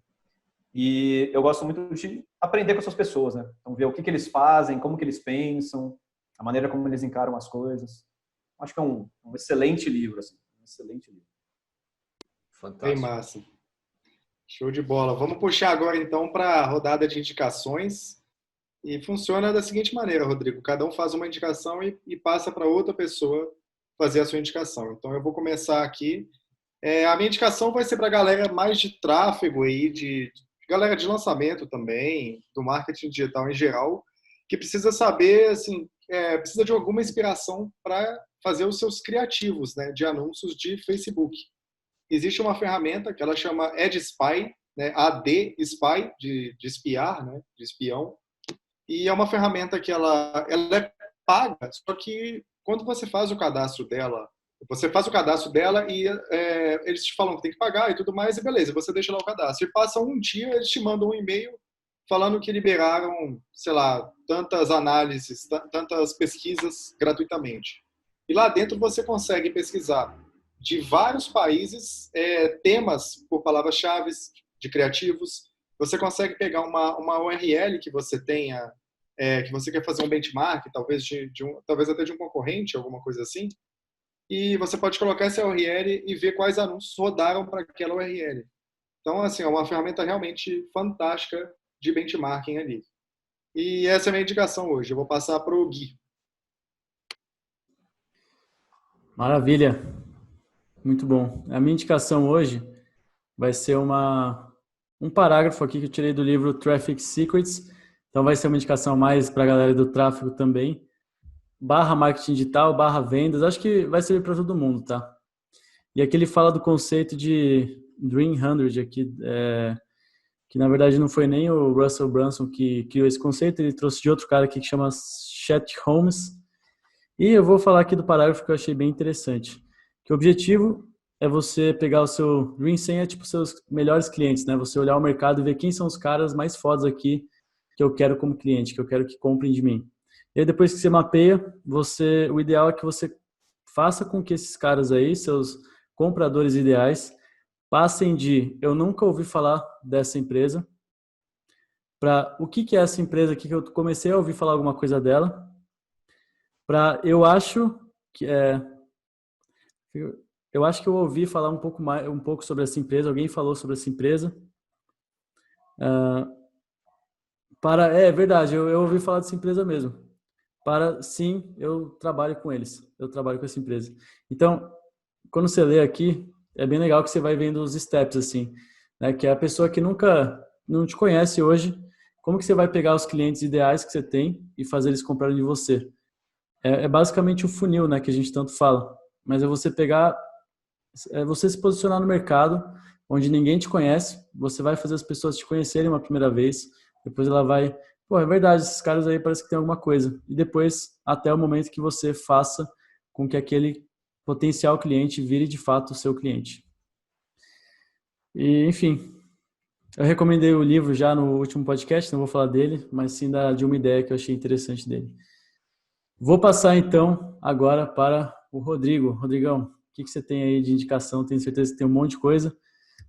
E eu gosto muito de aprender com essas pessoas, né? Então, ver o que eles fazem, como que eles pensam, a maneira como eles encaram as coisas. Acho que é um excelente livro, assim. Um excelente livro. Fantástico. Bem massa. Show de bola. Vamos puxar agora, então, para a rodada de indicações. E funciona da seguinte maneira, Rodrigo. Cada um faz uma indicação e passa para outra pessoa fazer a sua indicação. Então, eu vou começar aqui. A minha indicação vai ser para a galera mais de tráfego aí, de galera de lançamento também, do marketing digital em geral, que precisa saber, assim, precisa de alguma inspiração para fazer os seus criativos, né, de anúncios de Facebook. Existe uma ferramenta que ela chama AdSpy, né, AD Spy, de espiar, né, de espião, e é uma ferramenta que ela é paga, só que quando você faz o cadastro dela e eles te falam que tem que pagar e tudo mais, e beleza, você deixa lá o cadastro. E passa um dia, eles te mandam um e-mail falando que liberaram, sei lá, tantas análises, tantas pesquisas gratuitamente. E lá dentro você consegue pesquisar de vários países temas por palavras-chave de criativos. Você consegue pegar uma URL que você tenha, que você quer fazer um benchmark, talvez talvez até de um concorrente, alguma coisa assim, e você pode colocar essa URL e ver quais anúncios rodaram para aquela URL. Então, assim, é uma ferramenta realmente fantástica de benchmarking ali. E essa é a minha indicação hoje. Eu vou passar para o Gui. Maravilha. Muito bom. A minha indicação hoje vai ser um parágrafo aqui que eu tirei do livro Traffic Secrets. Então vai ser uma indicação mais para a galera do tráfego também. /marketing digital, /vendas. Acho que vai servir para todo mundo, tá? E aqui ele fala do conceito de Dream 100 aqui, que na verdade não foi nem o Russell Brunson que criou esse conceito, ele trouxe de outro cara aqui que chama Chet Holmes. E eu vou falar aqui do parágrafo que eu achei bem interessante. Que o objetivo é você pegar o seu Dream 100, tipo seus melhores clientes, né? Você olhar o mercado e ver quem são os caras mais fodas aqui que eu quero como cliente, que eu quero que comprem de mim. E aí depois que você mapeia, o ideal é que você faça com que esses caras aí, seus compradores ideais, passem de eu nunca ouvi falar dessa empresa para o que é essa empresa aqui que eu comecei a ouvir falar alguma coisa dela, para eu acho que eu ouvi falar um pouco sobre essa empresa, alguém falou sobre essa empresa. É verdade, eu ouvi falar dessa empresa mesmo. Sim, eu trabalho com eles, eu trabalho com essa empresa. Então, quando você lê aqui, é bem legal que você vai vendo os steps, assim, né? Que é a pessoa que nunca não te conhece hoje, como que você vai pegar os clientes ideais que você tem e fazer eles comprarem de você? É basicamente o funil, né, que a gente tanto fala. Mas é você você se posicionar no mercado onde ninguém te conhece, você vai fazer as pessoas te conhecerem uma primeira vez, depois ela vai, pô, é verdade, esses caras aí parece que tem alguma coisa. E depois, até o momento que você faça com que aquele potencial cliente vire de fato o seu cliente. E, enfim, eu recomendei o livro já no último podcast, não vou falar dele, mas sim de uma ideia que eu achei interessante dele. Vou passar então agora para o Rodrigo. Rodrigão, o que você tem aí de indicação? Tenho certeza que tem um monte de coisa,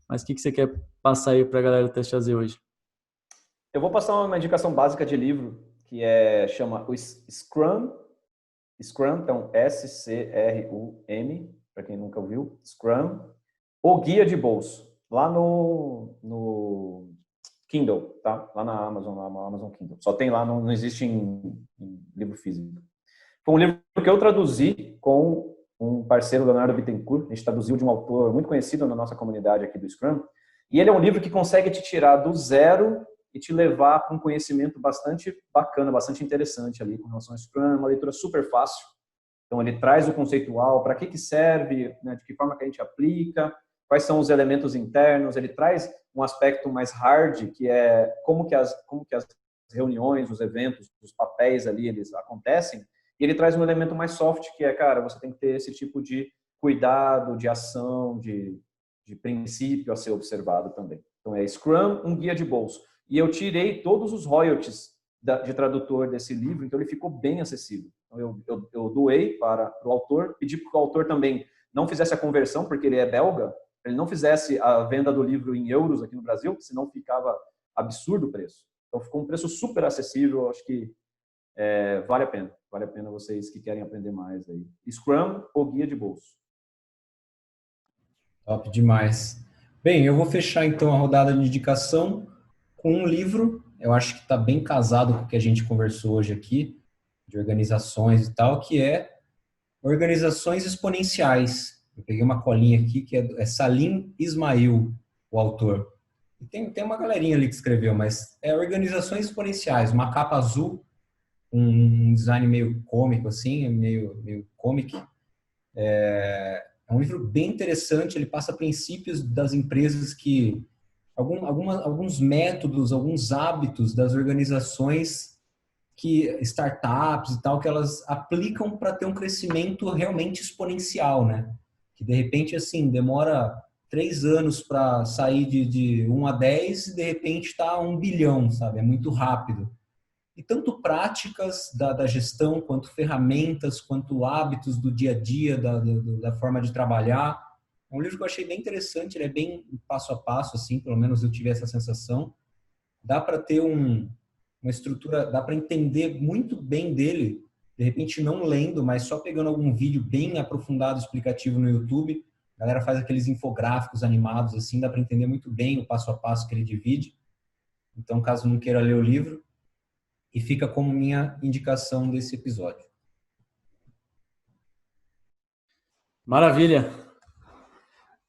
mas o que você quer passar aí para a galera do Teste AZ hoje? Eu vou passar uma indicação básica de livro, que chama o Scrum, então SCRUM, para quem nunca ouviu, Scrum, O Guia de Bolso, lá no Kindle, tá? Lá na Amazon Kindle. Só tem lá, não existe em livro físico. Foi um livro que eu traduzi com um parceiro, Leonardo Bittencourt. A gente traduziu de um autor muito conhecido na nossa comunidade aqui do Scrum. E ele é um livro que consegue te tirar do zero e te levar para um conhecimento bastante bacana, bastante interessante ali com relação ao Scrum. É uma leitura super fácil. Então, ele traz o conceitual, para que serve, né, de que forma que a gente aplica, quais são os elementos internos. Ele traz um aspecto mais hard, que é como que as reuniões, os eventos, os papéis ali, eles acontecem. E ele traz um elemento mais soft, que é, cara, você tem que ter esse tipo de cuidado, de ação, de princípio a ser observado também. Então, é Scrum, um guia de bolso. E eu tirei todos os royalties de tradutor desse livro, então ele ficou bem acessível. Então, eu doei para o autor, pedi para o autor também não fizesse a conversão, porque ele é belga, ele não fizesse a venda do livro em euros aqui no Brasil, senão ficava absurdo o preço. Então ficou um preço super acessível, acho que vale a pena vocês que querem aprender mais aí. Scrum ou guia de bolso. Top demais. Bem, eu vou fechar então a rodada de indicação com um livro, eu acho que está bem casado com o que a gente conversou hoje aqui, de organizações e tal, que é Organizações Exponenciais. Eu peguei uma colinha aqui que é Salim Ismail, o autor. E tem uma galerinha ali que escreveu, mas é Organizações Exponenciais, uma capa azul, um design meio cômico, assim, meio comic. É um livro bem interessante, ele passa princípios das empresas que... alguns métodos, alguns hábitos das organizações, startups e tal, que elas aplicam para ter um crescimento realmente exponencial, né? Que de repente, assim, demora 3 anos para sair de 1 a 10 e de repente está a 1 bilhão, sabe? É muito rápido. E tanto práticas da gestão, quanto ferramentas, quanto hábitos do dia a dia, da forma de trabalhar. É um livro que eu achei bem interessante, ele é bem passo a passo, assim, pelo menos eu tive essa sensação. Dá para ter uma estrutura, dá para entender muito bem dele, de repente não lendo, mas só pegando algum vídeo bem aprofundado, explicativo no YouTube. A galera faz aqueles infográficos animados, assim, dá para entender muito bem o passo a passo que ele divide. Então, caso não queira ler o livro, e fica como minha indicação desse episódio. Maravilha!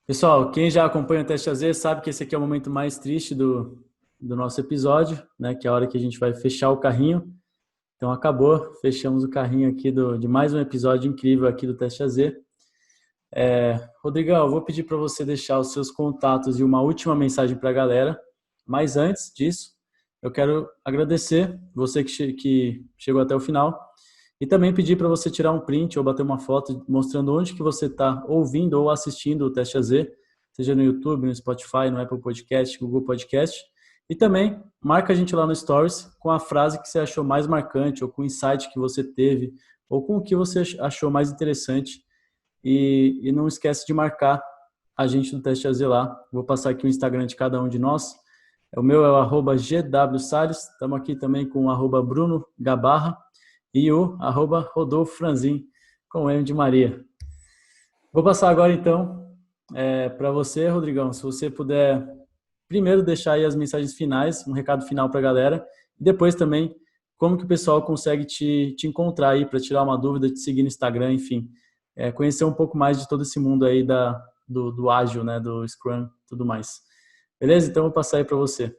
Pessoal, quem já acompanha o Teste AZ sabe que esse aqui é o momento mais triste do nosso episódio, né? Que é a hora que a gente vai fechar o carrinho. Então acabou, fechamos o carrinho aqui de mais um episódio incrível aqui do Teste AZ. Rodrigão, eu vou pedir para você deixar os seus contatos e uma última mensagem para a galera. Mas antes disso, eu quero agradecer você que chegou até o final e também pedir para você tirar um print ou bater uma foto mostrando onde que você está ouvindo ou assistindo o Teste AZ, seja no YouTube, no Spotify, no Apple Podcast, Google Podcast. E também marca a gente lá no Stories com a frase que você achou mais marcante ou com o insight que você teve ou com o que você achou mais interessante. E não esquece de marcar a gente no Teste AZ lá. Vou passar aqui o Instagram de cada um de nós. O meu é o @gwsalles, estamos aqui também com o @brunogabarra e o @rodolfofranzin, com M de Maria. Vou passar agora então para você, Rodrigão, se você puder primeiro deixar aí as mensagens finais, um recado final para a galera, e depois também como que o pessoal consegue te encontrar aí para tirar uma dúvida, te seguir no Instagram, enfim, conhecer um pouco mais de todo esse mundo aí do ágil, né, do Scrum e tudo mais. Beleza? Então, vou passar aí para você.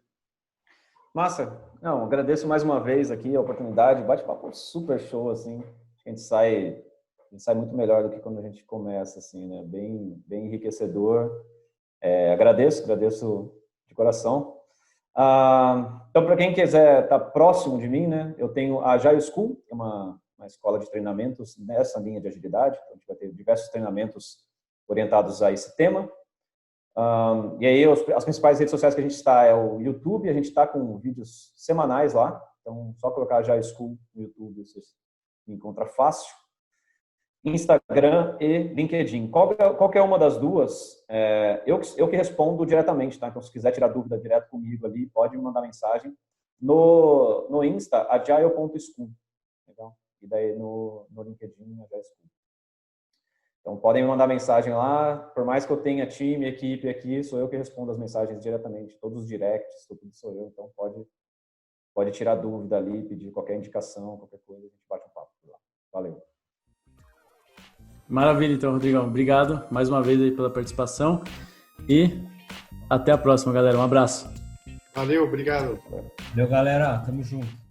Massa. Não, agradeço mais uma vez aqui a oportunidade. Bate-papo super show, assim. A gente sai muito melhor do que quando a gente começa, assim, né? Bem enriquecedor. Agradeço de coração. Então, para quem quiser estar próximo de mim, né? Eu tenho a Agile School, que é uma escola de treinamentos nessa linha de agilidade. Então, a gente vai ter diversos treinamentos orientados a esse tema. E aí as principais redes sociais que a gente está é o YouTube, a gente está com vídeos semanais lá, então só colocar Agile School no YouTube você me encontra fácil. Instagram e LinkedIn. Qualquer uma das duas, eu que respondo diretamente, tá? Então se quiser tirar dúvida direto comigo ali, pode me mandar mensagem. No Insta, agile.school. Legal? E daí no LinkedIn, Agile School. Então, podem me mandar mensagem lá, por mais que eu tenha time, equipe aqui, sou eu que respondo as mensagens diretamente, todos os directs, tudo sou eu, então pode tirar dúvida ali, pedir qualquer indicação, qualquer coisa, a gente bate um papo por lá. Valeu. Maravilha, então, Rodrigão. Obrigado mais uma vez aí pela participação e até a próxima, galera. Um abraço. Valeu, obrigado. Valeu, galera. Tamo junto.